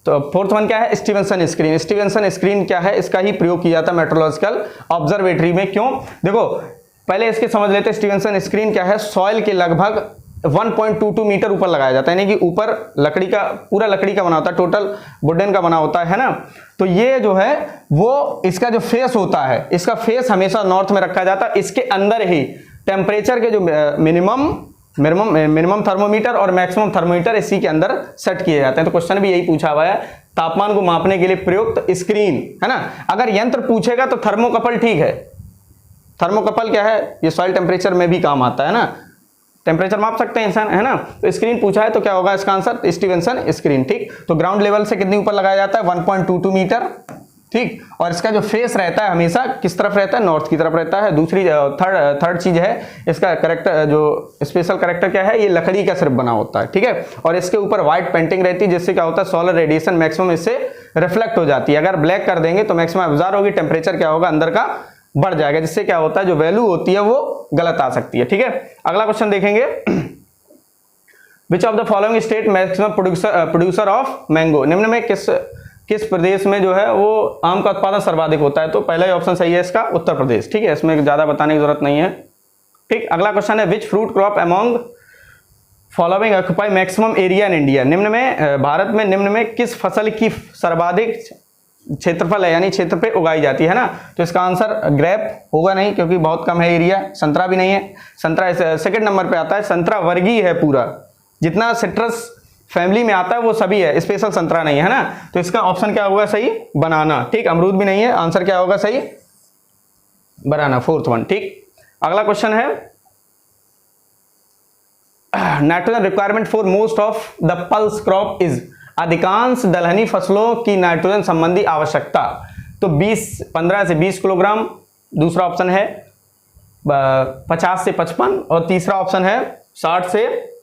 तो फोर्थ वन क्या है, स्टीवेंसन स्क्रीन। स्टीवेंसन स्क्रीन क्या है, इसका ही प्रयोग किया जाता है मेट्रोलॉजिकल ऑब्जर्वेटरी में। क्यों, देखो पहले इसके समझ लेते हैं स्टीवेंसन स्क्रीन क्या है। सॉइल के लगभग 1.22 मीटर ऊपर लगाया जाता है, यानी कि ऊपर लकड़ी का, पूरा लकड़ी का बना होता है, टोटल वुडन का बना होता है ना। तो ये जो है वो इसका जो फेस होता है, इसका फेस हमेशा नॉर्थ में रखा जाता है। इसके अंदर ही टेम्परेचर के जो मिनिमम थर्मोमीटर और मैक्सिमम थर्मोमीटर इसी के अंदर सेट किए जाते हैं। तो क्वेश्चन भी यही पूछा हुआ है, तापमान को मापने के लिए प्रयुक्त स्क्रीन, है ना। अगर यंत्र पूछेगा तो थर्मोकपल ठीक है। थर्मोकपल क्या है, ये सॉइल टेम्परेचर में भी काम आता है ना, टेम्परेचर माप सकते हैं इंसान, है ना। तो स्क्रीन पूछा है तो क्या होगा इसका आंसर, स्टीवेंसन स्क्रीन, ठीक। तो ग्राउंड लेवल से कितनी ऊपर लगाया जाता है, 1.22 मीटर, ठीक। और इसका जो फेस रहता है हमेशा किस तरफ रहता है, नॉर्थ की तरफ रहता है। दूसरी थर्ड चीज है, इसका करेक्टर, जो स्पेशल करेक्टर क्या है, ये लकड़ी का सिर्फ बना होता है, ठीक है। और इसके ऊपर व्हाइट पेंटिंग रहती है, जिससे क्या होता है, सोलर रेडिएशन मैक्सिमम इससे रिफ्लेक्ट हो जाती है। अगर ब्लैक कर देंगे तो मैक्सिमम ऑब्जर्व होगी, टेम्परेचर क्या होगा अंदर का बढ़ जाएगा, जिससे क्या होता है जो वैल्यू होती है वो गलत आ सकती है, ठीक है। अगला क्वेश्चन देखेंगे, विच of the following state maximum producer of mango. निम्न में किस प्रदेश में जो है वो आम का उत्पादन सर्वाधिक होता है। तो पहला ही ऑप्शन सही है इसका, उत्तर प्रदेश, ठीक है। इसमें ज्यादा बताने की जरूरत नहीं है, ठीक। अगला क्वेश्चन है, which fruit crop among following occupy maximum area in India. निम्न में, भारत में निम्न में किस फसल की सर्वाधिक क्षेत्रफल है, यानी क्षेत्र पे उगाई जाती है ना। तो इसका आंसर ग्रेप होगा नहीं, क्योंकि बहुत कम है एरिया। संतरा भी नहीं है, संतरा सेकंड नंबर पे आता है। संतरा वर्गीय है पूरा, जितना सिट्रस फैमिली में आता है वो सभी है, स्पेशल संतरा नहीं है ना। तो इसका ऑप्शन क्या होगा सही, बनाना, ठीक। अमरूद भी नहीं है, आंसर क्या होगा सही, बनाना, फोर्थ वन, ठीक। अगला क्वेश्चन है, nitrogen requirement for most of the pulse crop is. अधिकांश दलहनी फसलों की नाइट्रोजन संबंधी आवश्यकता। तो 15 से 20 किलोग्राम, दूसरा ऑप्शन है 50 से 55, और तीसरा ऑप्शन है 60 से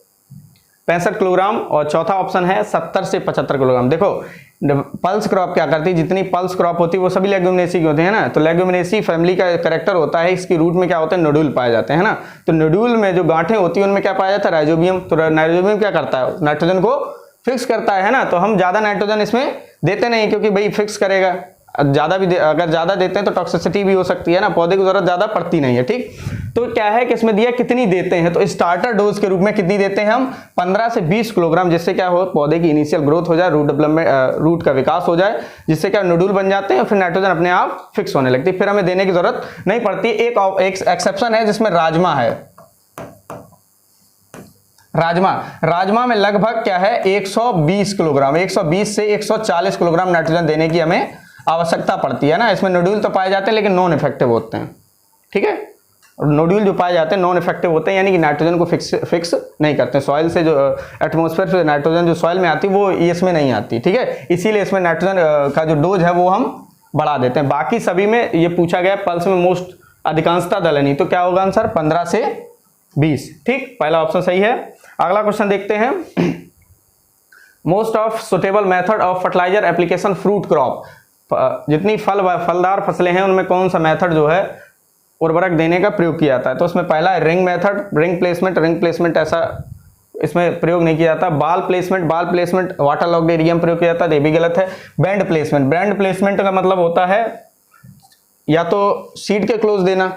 65 किलोग्राम, और चौथा ऑप्शन है 70 से 75 किलोग्राम। देखो पल्स क्रॉप क्या करती है, जितनी पल्स क्रॉप होती है वो सभी लेग्यूमिनेसी की होती है ना। तो लेग्यूमिनेसी फैमिली का करेक्टर होता है, इसकी रूट में क्या होता है, नोड्यूल पाए जाते हैं ना। तो नोड्यूल में जो गांठें होती है उनमें क्या पाया जाता है, राइजोबियम। तो राइजोबियम क्या करता है, नाइट्रोजन को फिक्स करता है ना। तो हम ज्यादा नाइट्रोजन इसमें देते नहीं, क्योंकि भाई फिक्स करेगा। ज्यादा भी अगर ज्यादा देते हैं तो टॉक्सिसिटी भी हो सकती है ना, पौधे की जरूरत ज्यादा पड़ती नहीं है, ठीक। तो क्या है कि इसमें दिया कितनी देते हैं, तो स्टार्टर डोज के रूप में कितनी देते हैं हम, 15 से 20 किलोग्राम, जिससे क्या हो, पौधे की इनिशियल ग्रोथ हो जाए, रूट डेवलपमेंट, रूट का विकास हो जाए, जिससे क्या नोड्यूल बन जाते हैं, फिर नाइट्रोजन अपने आप फिक्स होने लगती है, फिर हमें देने की जरूरत नहीं पड़ती। एक एक्सेप्शन है जिसमें राजमा है। राजमा में लगभग क्या है, 120 किलोग्राम, 120 से 140 किलोग्राम नाइट्रोजन देने की हमें आवश्यकता पड़ती है ना। इसमें नोड्यूल तो पाए जाते हैं लेकिन नॉन इफेक्टिव होते हैं, ठीक है। नोड्यूल जो पाए जाते हैं नॉन इफेक्टिव होते हैं, यानी कि नाइट्रोजन को फिक्स नहीं करते। सॉइल से जो एटमॉस्फेयर से नाइट्रोजन जो सॉइल में आती है वो इसमें नहीं आती, ठीक है। इसीलिए इसमें नाइट्रोजन का जो डोज है वो हम बढ़ा देते हैं। बाकी सभी में ये पूछा गया, पल्स में मोस्ट अधिकांशता दलहनी, तो क्या होगा आंसर, 15 से 20, ठीक। पहला ऑप्शन सही है। अगला क्वेश्चन देखते हैं, most of suitable method of fertiliser application fruit crop, जितनी फलदार फसलें हैं उनमें कौन सा मेथड जो है उर्वरक देने का प्रयोग किया जाता है। तो उसमें पहला है रिंग मेथड, रिंग प्लेसमेंट ऐसा इसमें प्रयोग नहीं किया जाता। बाल प्लेसमेंट वाटर लॉक्ड एरिया में प्रयोग किया जाता है, ये भी गलत है। बैंड प्लेसमेंट का मतलब होता है या तो सीड के क्लोज देना,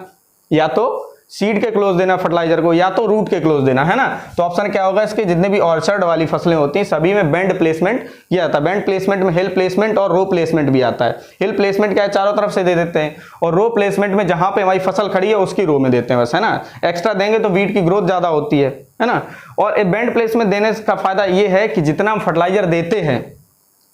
या तो सीड के क्लोज देना फर्टिलाइजर को, या तो रूट के क्लोज देना, है ना। तो ऑप्शन क्या होगा इसके, जितने भी ऑर्चर्ड वाली फसलें होती हैं सभी में बैंड प्लेसमेंट किया जाता है। बैंड प्लेसमेंट में हिल प्लेसमेंट और रो प्लेसमेंट भी आता है। हिल प्लेसमेंट क्या है, चारों तरफ से दे देते हैं, और रो प्लेसमेंट में जहां पे हमारी फसल खड़ी है उसकी रो में देते हैं बस, है ना। एक्स्ट्रा देंगे तो वीट की ग्रोथ ज्यादा होती है ना। और बैंड प्लेसमेंट देने का फायदा ये है कि जितना हम फर्टिलाइजर देते हैं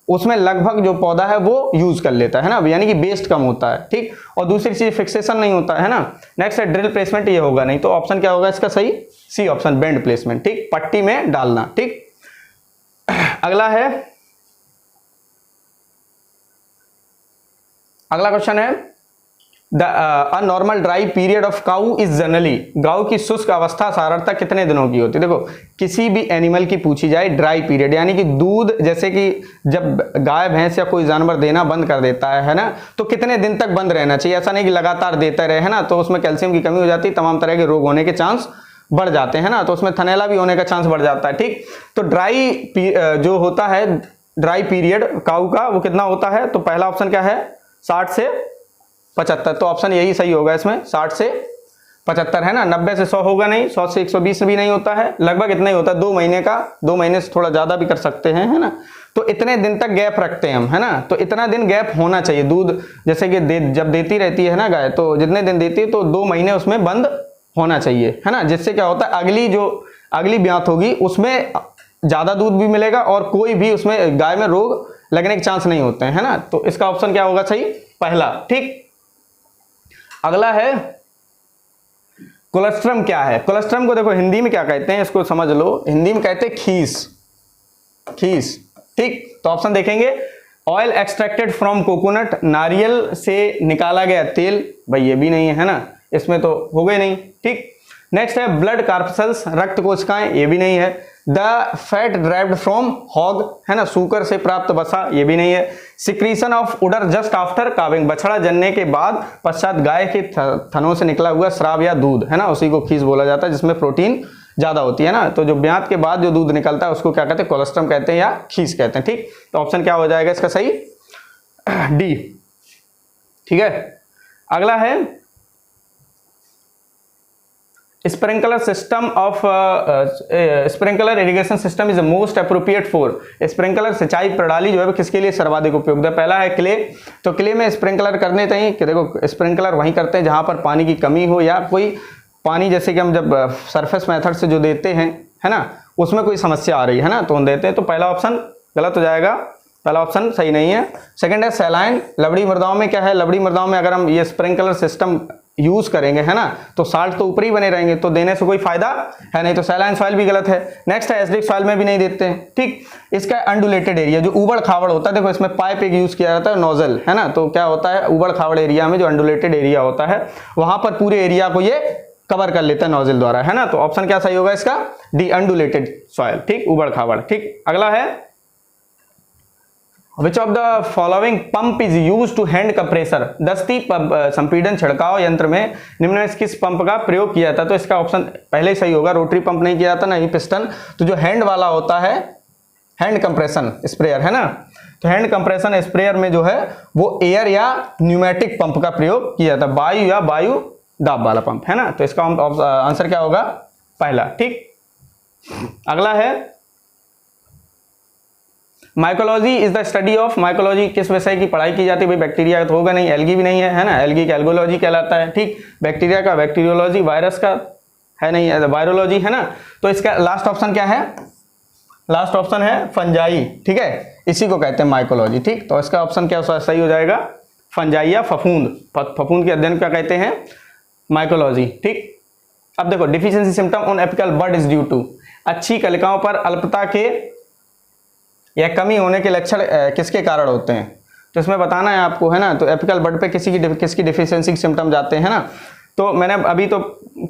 उसमें लगभग जो पौधा है वो यूज कर लेता है ना, यानी कि वेस्ट कम होता है, ठीक। और दूसरी चीज फिक्सेशन नहीं होता है ना। नेक्स्ट है ड्रिल प्लेसमेंट, ये होगा नहीं, तो ऑप्शन क्या होगा इसका सही, सी ऑप्शन, बैंड प्लेसमेंट, ठीक, पट्टी में डालना, ठीक। अगला क्वेश्चन है, the normal dry period of cow is generally, गाय की शुष्क अवस्था साधारणतः कितने दिनों की होती है। देखो किसी भी एनिमल की पूछी जाए ड्राई पीरियड, यानी कि दूध, जैसे कि जब गाय भैंस या कोई जानवर देना बंद कर देता है ना, तो कितने दिन तक बंद रहना चाहिए। ऐसा नहीं कि लगातार देते रहे, है ना, तो उसमें कैल्शियम की कमी हो जाती है, तमाम तरह के रोग होने के चांस बढ़ जाते हैं ना, तो उसमें थनैला भी होने का चांस बढ़ जाता है, ठीक। तो जो होता है ड्राई पीरियड काऊ का वो कितना होता है, तो पहला ऑप्शन क्या है, 60 से 75, तो ऑप्शन यही सही होगा इसमें, 60 से 75, है ना। 90 से 100 होगा नहीं, 100 से 120 भी नहीं होता है, लगभग इतना ही होता है, 2 महीने का, 2 महीने से थोड़ा ज्यादा भी कर सकते हैं, है ना। तो इतने दिन तक गैप रखते हैं हम, है ना। तो इतना दिन गैप होना चाहिए। दूध जैसे कि जब देती रहती है ना गाय, तो जितने दिन देती है तो 2 महीने उसमें बंद होना चाहिए, है ना। जिससे क्या होता है, अगली ब्यात होगी उसमें ज्यादा दूध भी मिलेगा और कोई भी उसमें गाय में रोग लगने के चांस नहीं होते हैं, है ना। तो इसका ऑप्शन क्या होगा सही, पहला, ठीक। अगला है कोलेस्ट्रम क्या है। कोलेस्ट्रम को देखो हिंदी में क्या कहते हैं, इसको समझ लो, हिंदी में कहते हैं खीस, ठीक। तो ऑप्शन देखेंगे, ऑयल एक्सट्रैक्टेड फ्रॉम कोकोनट, नारियल से निकाला गया तेल, भाई ये भी नहीं है ना, इसमें तो हो गए नहीं, ठीक। नेक्स्ट है ब्लड कार्पसल्स, रक्त कोशिकाएं, ये भी नहीं है। The fat derived from hog, है ना, सूकर से प्राप्त वसा, ये भी नहीं है। Secretion of udder just after calving, बछड़ा जनने के बाद पश्चात गाय के थनों से निकला हुआ स्राव या दूध, है ना, उसी को खीस बोला जाता है, जिसमें प्रोटीन ज्यादा होती है ना। तो जो ब्यात के बाद जो दूध निकलता है उसको क्या कहते हैं, कोलेस्ट्रम कहते हैं या खीस कहते हैं, ठीक। तो ऑप्शन क्या हो जाएगा इसका सही, डी, ठीक है। अगला है sprinkler system of sprinkler irrigation system is most appropriate for, sprinkler सिंचाई प्रणाली जो है किसके लिए सर्वाधिक उपयुक्त है। पहला है क्ले, तो क्ले में स्प्रिंकलर करने चाहिए कि देखो स्प्रिंकलर वहीं करते हैं जहां पर पानी की कमी हो, या कोई पानी जैसे कि हम जब सरफेस मेथड से जो देते हैं, है ना, उसमें कोई समस्या आ रही है ना, तो हम देते हैं। तो पहला ऑप्शन गलत हो जाएगा, पहला ऑप्शन सही नहीं है। सेकंड है सैलाइन, लवड़ी मृदाओं में क्या है, लवड़ी मृदाओं में अगर हम ये स्प्रिंकलर सिस्टम यूज करेंगे, है ना, तो साल्ट तो ऊपर ही बने रहेंगे, तो देने से कोई फायदा है नहीं, तो सैलाइन सॉइल भी गलत है। नेक्स्ट है एसिडिक सॉइल में भी नहीं देते हैं, ठीक। इसका अनडुलेटेड एरिया जो उबड़ खाबड़ होता है, देखो इसमें पाइप एक यूज किया जाता है, नोजल, है ना, तो क्या होता है उबड़ खाबड़ एरिया में जो अनडुलेटेड एरिया होता है वहां पर पूरे एरिया को ये कवर कर लेता है नोजल द्वारा, है ना। तो ऑप्शन क्या सही होगा इसका, डी, अनडुलेटेड सॉइल, ठीक, उबड़ खाबड़, ठीक। अगला है which of the following pump is use to hand compressor, दस्ती संपीड़न छिड़काव यंत्र में निम्न में किस पंप का प्रयोग किया जाता है? तो इसका ऑप्शन पहले ही सही होगा, रोटरी पंप नहीं किया जाता ना ही पिस्टन। तो जो हैंड वाला होता है हैंड कंप्रेशन स्प्रेयर है ना, तो हैंड कंप्रेशन स्प्रेयर में जो है वो एयर या न्यूमेटिक पंप का प्रयोग किया जाता है, वायु या वायु दाब वाला पंप है ना। तो इसका आंसर क्या होगा? पहला। ठीक, अगला है mycology is the study of, mycology किस विषय की पढ़ाई की जाती है? भाई बैक्टीरिया तो होगा नहीं, एल्गी भी नहीं है ना, एल्गी का एल्गोलॉजी कहलाता है। ठीक, बैक्टीरिया का बैक्टीरियोलॉजी, वायरस का है नहीं, वायरोलॉजी है ना। तो इसका लास्ट ऑप्शन क्या है? लास्ट ऑप्शन है फंजाई। ठीक है, इसी को कहते हैं माइकोलॉजी। ठीक, तो इसका ऑप्शन क्या सही हो जाएगा? फंजाई या फफूंद, फफूंद के अध्ययन क्या कहते हैं? माइकोलॉजी। ठीक, अब देखो deficiency symptom on apical bud is due to, अच्छी कलिकाओं पर अल्पता के या कमी होने के लक्षण किसके कारण होते हैं? तो इसमें बताना है आपको है ना। तो एपिकल बड पे किसकी डिफिशियंसी सिम्टम जाते हैं ना। तो मैंने अभी तो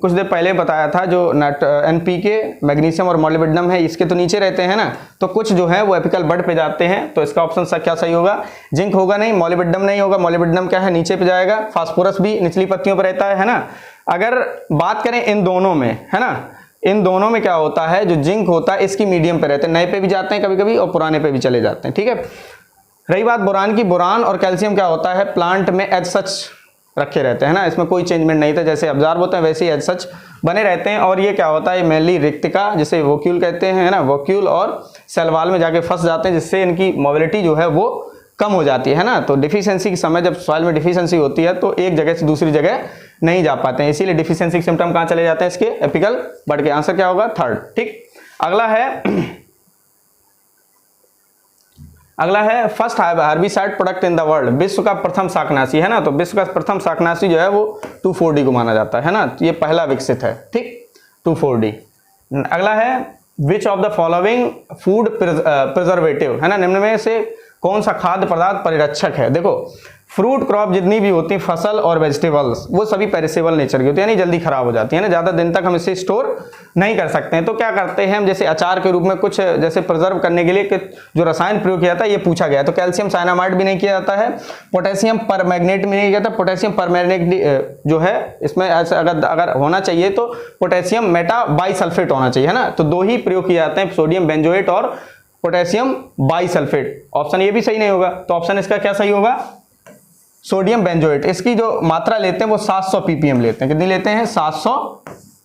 कुछ देर पहले बताया था, जो NPK, मैग्नीशियम और मॉलिब्डेनम है इसके तो नीचे रहते हैं ना, तो कुछ जो है वो एपिकल बड पे जाते हैं। तो इसका ऑप्शन क्या सही होगा? जिंक होगा नहीं, मॉलिब्डेनम नहीं होगा, मॉलिब्डेनम क्या है नीचे पे जाएगा, फास्फोरस भी निचली पत्तियों पर रहता है ना। अगर बात करें इन दोनों में है ना, इन दोनों में क्या होता है, जो जिंक होता है इसकी मीडियम पे रहते हैं, नए पे भी जाते हैं कभी कभी और पुराने पे भी चले जाते हैं। ठीक है, रही बात बोरान की, बोरान और कैल्शियम क्या होता है, प्लांट में एज सच रखे रहते हैं ना, इसमें कोई चेंजमेंट नहीं था, जैसे ऑब्जर्व होते हैं वैसे ही एज सच बने रहते हैं। और ये क्या होता है, मेनली रिक्तिका जिसे वोक्यूल कहते हैं ना, वोक्यूल और सेल वॉल में जाके फंस जाते हैं, जिससे इनकी मोबिलिटी जो है वो कम हो जाती है ना। तो डिफिशियंसी के समय जब सॉइल में डिफिशियंसी होती है तो एक जगह से दूसरी जगह नहीं जा पाते हैं, इसीलिए डिफिशियंसी सिम्टम कहाँ चले जाते हैं? इसके एपिकल बड के। आंसर क्या होगा? थर्ड। ठीक, अगला है first herbicide product in the world, विश्व का प्रथम शाकनाशी है ना। तो विश्व का प्रथम शाकनाशी जो है वो 2,4-D को माना जाता है ना, तो ये पहला विकसित है। ठीक, 2,4-D। अगला है which of the following food preservative है ना, निम्न में से कौन सा खाद्य पदार्थ परिरक्षक है? देखो फ्रूट क्रॉप जितनी भी होती है, फसल और वेजिटेबल्स, वो सभी पेरिसेबल नेचर की होती है, यानी जल्दी खराब हो जाती है ना, ज़्यादा दिन तक हम इसे स्टोर नहीं कर सकते हैं। तो क्या करते हैं हम, जैसे अचार के रूप में कुछ जैसे प्रिजर्व करने के लिए जो रसायन प्रयोग किया जाता है ये पूछा गया। तो कैल्शियम साइनामाइड भी नहीं किया जाता है, पोटेशियम परमैंगनेट भी नहीं किया जाता। पोटेशियम परमैंगनेट जो है इसमें अगर होना चाहिए तो पोटेशियम मेटा बाइसल्फेट होना चाहिए है ना। तो दो ही प्रयोग किए जाते हैं, सोडियम बेंजोएट और पोटेशियम बाइसल्फेट। ऑप्शन ये भी सही नहीं होगा, तो ऑप्शन इसका क्या सही होगा? Sodium benzoate. इसकी जो मात्रा लेते हैं वो 700 ppm लेते हैं। कितनी लेते हैं? 700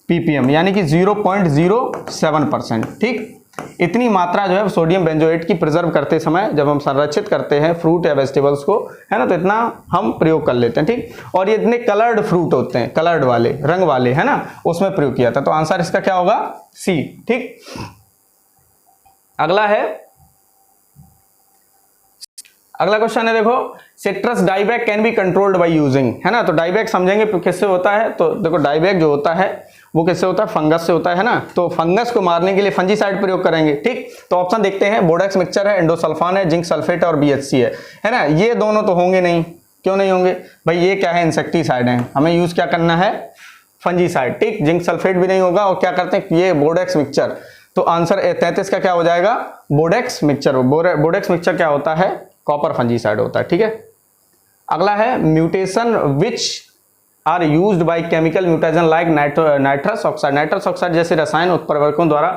ppm, यानी कि 0.07%। ठीक, इतनी मात्रा जो है सोडियम बेंजोएट की प्रिजर्व करते समय, जब हम संरक्षित करते हैं फ्रूट या वेजिटेबल्स को है ना, तो इतना हम प्रयोग कर लेते हैं। ठीक, और ये इतने कलर्ड फ्रूट होते हैं, कलर्ड वाले, रंग वाले है ना, उसमें प्रयोग किया था। तो आंसर इसका क्या होगा? सी। ठीक, अगला क्वेश्चन है, देखो citrus dieback can be controlled by using है ना। तो डाइबैक समझेंगे किससे होता है। तो देखो डाइबैक जो होता है वो किससे होता है? फंगस से होता है ना। तो फंगस को मारने के लिए फंजीसाइड प्रयोग करेंगे। ठीक, तो ऑप्शन देखते हैं, बोडेक्स मिक्सचर है, एंडोसल्फान है, जिंक सल्फेट और BHC है ना। ये दोनों तो होंगे नहीं, क्यों नहीं होंगे भाई? ये क्या है? इंसेक्टिसाइड है, हमें यूज क्या करना है? फंजीसाइड। ठीक, जिंक सल्फेट भी नहीं होगा, और क्या करते हैं ये बोडेक्स मिक्सचर। तो आंसर 33 का क्या हो जाएगा? बोडेक्स मिक्सचर। बोडेक्स मिक्सचर क्या होता है? कॉपर फंजीसाइड होता है। ठीक है, अगला है mutation which are used by chemical mutation like nitrous oxide. Nitrous oxide जैसे रसायन उत्परिवर्तकों द्वारा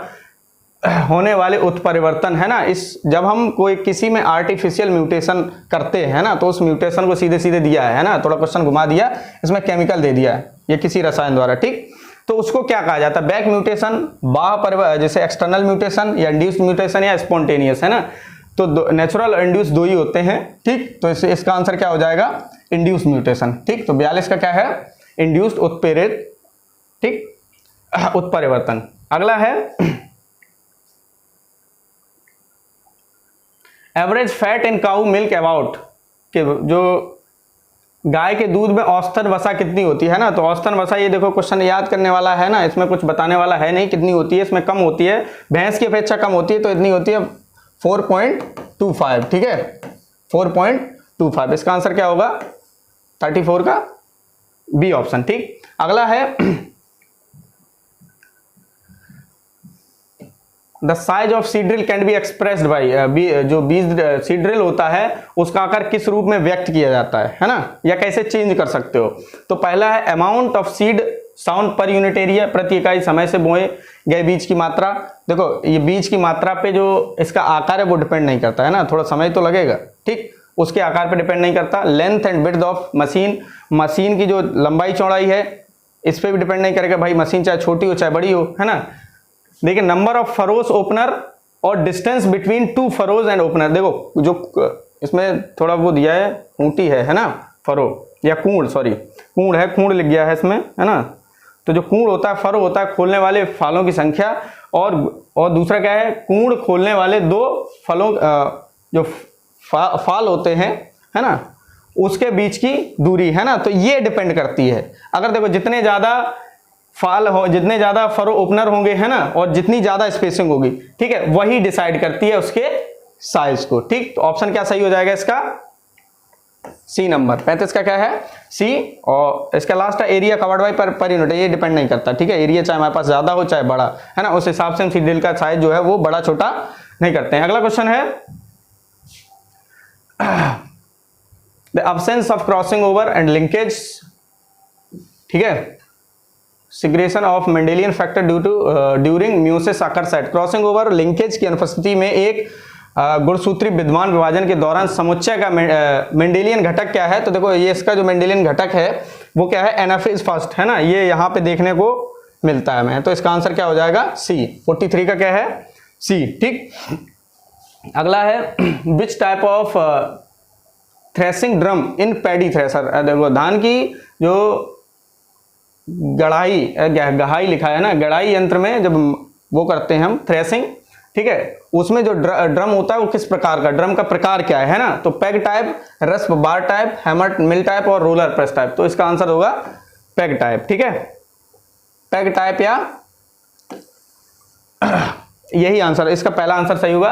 होने वाले उत्परिवर्तन है ना, इस जब हम कोई किसी में आर्टिफिशियल म्यूटेशन करते हैं ना, तो उस म्यूटेशन को सीधे सीधे दिया है ना, थोड़ा क्वेश्चन घुमा दिया, इसमें केमिकल दे दिया है ये किसी रसायन द्वारा। ठीक, तो उसको क्या कहा जाता है? बैक म्यूटेशन, जैसे एक्सटर्नल म्यूटेशन या इंड्यूस्ड म्यूटेशन या स्पॉन्टेनियस है ना। तो नेचुरल और इंड्यूस दो ही होते हैं। ठीक, तो इसका आंसर क्या हो जाएगा? Induce mutation. ठीक, तो 42 का क्या है? इंड्यूस्ड, उत्प्रेरित। ठीक, उत्परिवर्तन। अगला है average fat in cow milk about, कि जो गाय के दूध में औसतन वसा कितनी होती है ना। तो औसतन वसा, ये देखो क्वेश्चन याद करने वाला है ना, इसमें कुछ बताने वाला है नहीं कितनी होती है, इसमें कम होती है, भैंस की अपेक्षा कम होती है, तो इतनी होती है 4.25। ठीक है, 4.25। इसका आंसर क्या होगा? 34 का बी ऑप्शन। ठीक, अगला है the size of seed drill can be expressed by, जो बीज सीड ड्रिल होता है उसका आकार किस रूप में व्यक्त किया जाता है ना, या कैसे चेंज कर सकते हो। तो पहला है amount of seed sound per unit area, प्रति इकाई समय से बोए गए बीज की मात्रा। देखो ये बीज की मात्रा पे जो इसका आकार है वो डिपेंड नहीं करता है ना, थोड़ा समय तो लगेगा, ठीक, उसके आकार पे डिपेंड नहीं करता। Length and width of machine, machine की जो लंबाई चौड़ाई है इस पे भी डिपेंड नहीं करेगा भाई, मशीन चाहे छोटी हो चाहे बड़ी हो, है ना। देखिए नंबर ऑफ फरोज ओपनर और distance between two furrows and opener. देखो जो इसमें थोड़ा वो दिया है खूंटी है ना, फरो या कूड़, सॉरी कूड़ है, कूड़ लिख गया है इसमें, है ना। तो जो कूड़ होता है, फरो होता है खोलने वाले फालों की संख्या, और दूसरा क्या है, कूड़ खोलने वाले दो फलों जो फाल होते हैं, है ना, उसके बीच की दूरी, है ना। तो ये डिपेंड करती है, अगर देखो जितने ज्यादा फाल हो, जितने ज्यादा फरो ओपनर होंगे, है ना, और जितनी ज्यादा स्पेसिंग होगी, ठीक है, वही डिसाइड करती है उसके साइज को, ठीक। तो ऑप्शन क्या सही हो जाएगा इसका, सी नंबर 35 का क्या है, सी। और इसका लास्ट है area covered by per unit, ये डिपेंड नहीं करता, ठीक है, एरिया चाहे हमारे पास ज्यादा हो चाहे बड़ा, है ना, उस हिसाब से हम सीड ड्रिल का साइज जो है वो बड़ा छोटा नहीं करते हैं। अगला क्वेश्चन है the absence of crossing over and linkage, ठीक है, segregation of Mendelian factor due to during meiosis occurs at, crossing over linkage की अनुपस्थिति में एक गुणसूत्री विद्यमान विभाजन के दौरान समुच्चय का मेंडेलियन घटक क्या है। तो देखो ये इसका जो मेंडेलियन घटक है वो क्या है, एनाफेज फर्स्ट, है ना, ये यहाँ पे देखने को मिलता है हमें। तो इसका आंसर क्या हो जाएगा, सी। 43 का क्या है, सी, ठीक। अगला है which type of threshing drum in paddy thresher. देखो धान की जो गढ़ाई लिखा है ना, गढ़ाई यंत्र में जब वो करते हैं हम थ्रेसिंग, ठीक है, उसमें जो ड्रम होता है वो किस प्रकार का, ड्रम का प्रकार क्या है ना। तो पैग टाइप, रस्प बार टाइप, हैमर मिल टाइप और रोलर प्रेस टाइप। तो इसका आंसर होगा पैग टाइप, ठीक है, पैग टाइप या यही आंसर, इसका पहला आंसर सही होगा।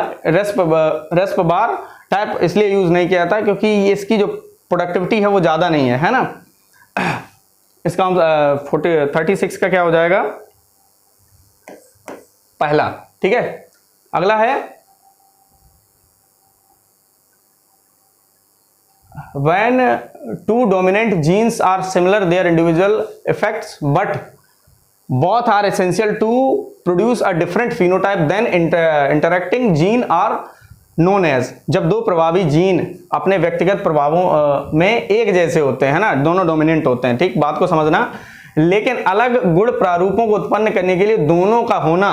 रस्प बार टाइप इसलिए यूज नहीं किया था क्योंकि इसकी जो प्रोडक्टिविटी है वो ज्यादा नहीं है ना। इसका 36 का क्या हो जाएगा, पहला, ठीक है। अगला है when two dominant genes are similar their individual effects but both are essential to produce a different phenotype then interacting gene are known as। जब दो प्रभावी जीन अपने व्यक्तिगत प्रभावों में एक जैसे होते हैं ना, दोनों डोमिनेंट होते हैं, ठीक, बात को समझना, लेकिन अलग गुण प्रारूपों को उत्पन्न करने के लिए दोनों का होना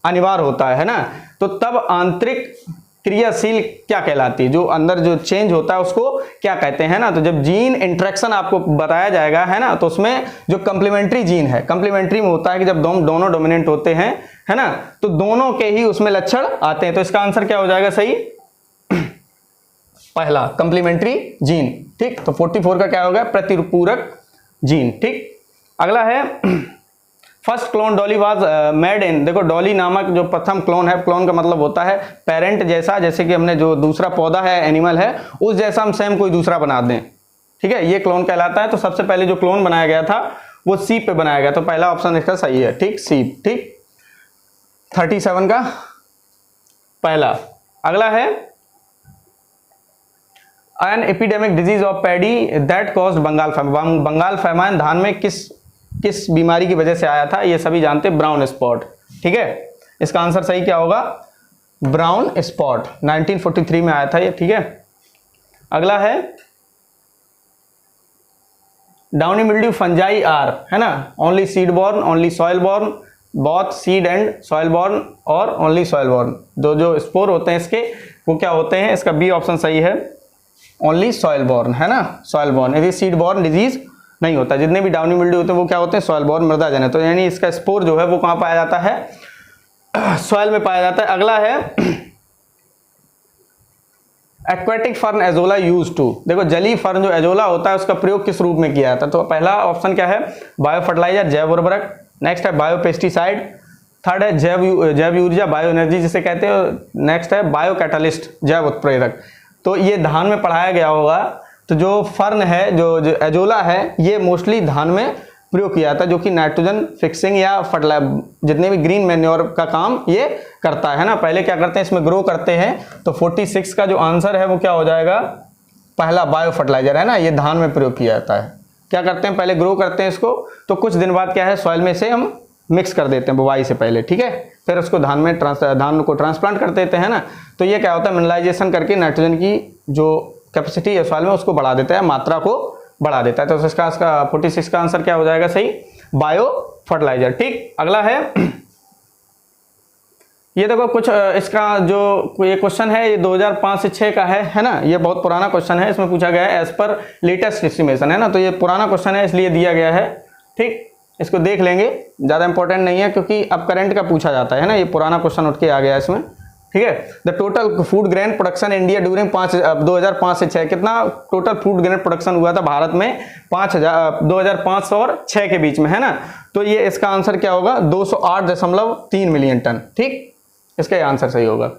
अनिवार्य होता है ना, तो तब आंतरिक क्रियाशील क्या कहलाती है, जो अंदर जो चेंज होता है उसको क्या कहते हैं ना। तो जब जीन इंटरेक्शन आपको बताया जाएगा, है ना, तो उसमें जो कंप्लीमेंट्री जीन है, कंप्लीमेंट्री में होता है कि जब दोनों डोमिनेंट होते हैं, है ना, तो दोनों के ही उसमें लक्षण आते हैं। तो इसका आंसर क्या हो जाएगा सही, पहला कंप्लीमेंट्री जीन, ठीक। तो 44 का क्या होगा, प्रतिपूरक जीन, ठीक। अगला है first clone Dolly was made in. देखो डॉली नामक जो प्रथम क्लोन है, क्लोन का मतलब होता है पेरेंट जैसा, जैसे कि हमने जो दूसरा पौधा है, एनिमल है, उस जैसा हम सेम कोई दूसरा बना दें, ठीक है, ये क्लोन कहलाता है। तो सबसे पहले जो क्लोन बनाया गया था वो सीप पे बनाया गया, तो पहला ऑप्शन इसका सही है, ठीक, सीप, ठीक। 37 का पहला। अगला है an epidemic disease of paddy that caused Bengal famine. Bengal famine धान में किस बीमारी की वजह से आया था, ये सभी जानते हैं, ब्राउन स्पॉट, ठीक है। इसका आंसर सही क्या होगा, ब्राउन स्पॉट, 1943 में आया था ये, ठीक है। अगला है डाउनी मिल्ड्यू फंजाई आर, है ना, only seed born, only soil born, both seed and soil born और ओनली सॉइल बॉर्न। जो स्पोर होते हैं इसके वो क्या होते हैं, इसका बी ऑप्शन सही है, ओनली सॉइल बॉर्न, है ना, सॉइल बॉर्न। यदि सीड बॉर्न डिजीज नहीं होता, जितने भी डाउनी मिल्ड्यू होते हैं वो क्या होते हैं, सॉइल बॉर्न, मृदा जनित। तो यानी इसका स्पोर जो है वो कहां पाया जाता है, सॉइल में पाया जाता है। अगला है aquatic fern Azolla use to. देखो जली फर्न जो एजोला होता है उसका प्रयोग किस रूप में किया जाता है। तो पहला ऑप्शन क्या है, बायो फर्टिलाइजर, जैव उर्वरक, नेक्स्ट है बायो पेस्टिसाइड, थर्ड है जैव ऊर्जा, बायो एनर्जी जिसे कहते हैं, नेक्स्ट है बायो कैटालिस्ट, जैव उत्प्रेरक। तो ये धान में पढ़ाया गया होगा। तो जो फर्न है, जो एजोला है, ये मोस्टली धान में प्रयोग किया जाता है, जो कि नाइट्रोजन फिक्सिंग या फर्टिलाइजर जितने भी ग्रीन मैन्योर का काम ये करता है ना। पहले क्या करते हैं, इसमें ग्रो करते हैं। तो 46 का जो आंसर है वो क्या हो जाएगा, पहला बायो फर्टिलाइजर है ना, ये धान में प्रयोग किया जाता है। क्या करते हैं, पहले ग्रो करते हैं इसको, तो कुछ दिन बाद क्या है, सॉइल में से हम मिक्स कर देते हैं बुवाई से पहले, ठीक है। फिर उसको धान में धान को ट्रांसप्लांट कर देते हैं ना। तो ये क्या होता है, मिनरलाइजेशन करके नाइट्रोजन की जो कैपेसिटी है सॉइल में उसको बढ़ा देता है, मात्रा को बढ़ा देता है। तो इसका 46 का आंसर क्या हो जाएगा सही, बायो फर्टिलाइजर। ठीक, अगला है ये देखो कुछ इसका जो ये क्वेश्चन है ये 2005 से 6 का है ना। ये बहुत पुराना क्वेश्चन है, इसमें पूछा गया है एज पर लेटेस्ट एस्टिमेशन है ना। तो ये पुराना क्वेश्चन है इसलिए दिया गया है। ठीक, इसको देख लेंगे, ज़्यादा इंपॉर्टेंट नहीं है क्योंकि अब करंट का पूछा जाता है ना। ये पुराना क्वेश्चन उठ के आ गया इसमें, ठीक है। The total food grain production India during 2005 से 6, कितना टोटल फूड ग्रेन प्रोडक्शन हुआ था भारत में 2005 और 6 के बीच में, है ना। तो ये इसका आंसर क्या होगा, 208.3 मिलियन टन। ठीक, इसका आंसर सही होगा।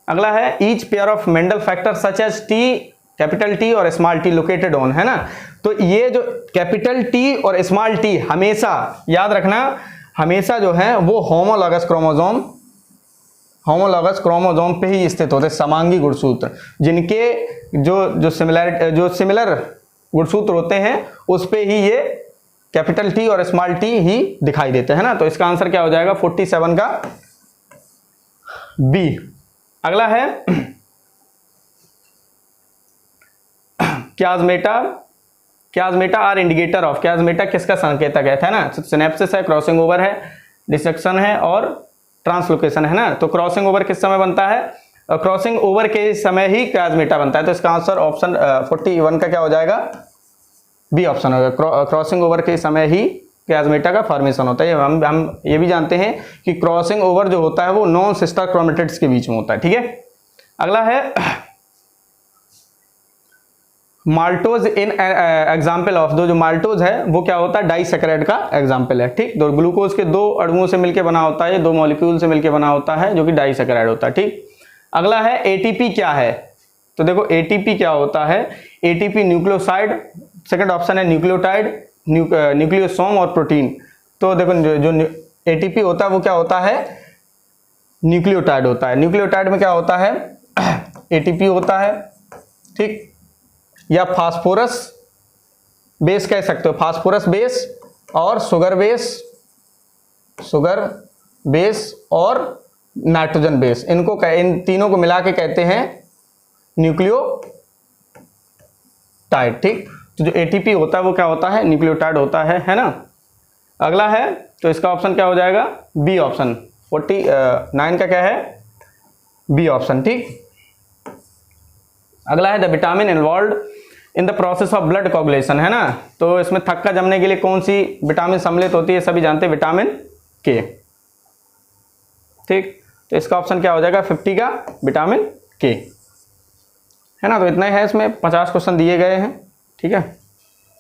अगला है each pair of Mendel factor such as T, capital T और स्मॉल टी लोकेटेड ऑन, है ना। तो ये जो कैपिटल टी और स्मॉल टी हमेशा याद रखना, हमेशा जो है वो होमोलॉगस क्रोमोसोम पे ही स्थित होते हैं, समांगी गुणसूत्र, जिनके जो सिमिलर गुणसूत्र होते हैं उस पे ही ये कैपिटल टी और स्मॉल टी ही दिखाई देते हैं ना। तो इसका आंसर क्या हो जाएगा 47 का बी। अगला है क्याजमेटा आर इंडिकेटर ऑफ, क्याजमेटा किसका संकेतक है ना। सिनेप्सिस है, क्रॉसिंग ओवर है, डिसेक्शन है और ट्रांसलोकेशन है ना। तो क्रॉसिंग ओवर किस समय बनता है, क्रॉसिंग ओवर के समय ही क्याजमेटा बनता है। तो इसका आंसर ऑप्शन 41 का क्या हो जाएगा, बी ऑप्शन होगा। क्रॉसिंग ओवर के समय ही क्याजमेटा का फॉर्मेशन होता है। हम ये भी जानते हैं कि क्रॉसिंग ओवर जो होता है वो नॉन सिस्टर क्रोमेटिड्स के बीच में होता है, ठीक है। अगला है माल्टोज इन एग्जाम्पल ऑफ, जो माल्टोज है वो क्या होता है, डाइसैकेराइड का एग्जाम्पल है। ठीक, तो ग्लूकोज के 2 अणुओं से मिलकर बना होता है, 2 मॉलिक्यूल से मिलकर बना होता है जो कि डाइसैकेराइड होता है। ठीक, अगला है एटीपी क्या है। तो देखो एटीपी क्या होता है, एटीपी न्यूक्लियोसाइड, सेकंड ऑप्शन है न्यूक्लियोटाइड, न्यूक्लियोसोम और प्रोटीन। तो देखो जो एटीपी होता है वो क्या होता है, न्यूक्लियोटाइड होता है। न्यूक्लियोटाइड में क्या होता है, एटीपी होता है, ठीक, या फास्फोरस बेस कह सकते हो, फास्फोरस बेस और शुगर बेस और नाइट्रोजन बेस, इन तीनों को मिला के कहते हैं न्यूक्लियोटाइड। ठीक, तो जो एटीपी होता है वो क्या होता है, न्यूक्लियोटाइड होता है ना। अगला है तो इसका ऑप्शन क्या हो जाएगा, बी ऑप्शन। 49 का क्या है, बी ऑप्शन। ठीक, अगला है the vitamin involve in the process of blood coagulation, है ना। तो इसमें थक्का जमने के लिए कौन सी विटामिन सम्मिलित होती है, सभी जानते हैं, विटामिन के। ठीक, तो इसका ऑप्शन क्या हो जाएगा 50 का विटामिन के, है ना। तो इतना ही है, इसमें 50 क्वेश्चन दिए गए हैं, ठीक है।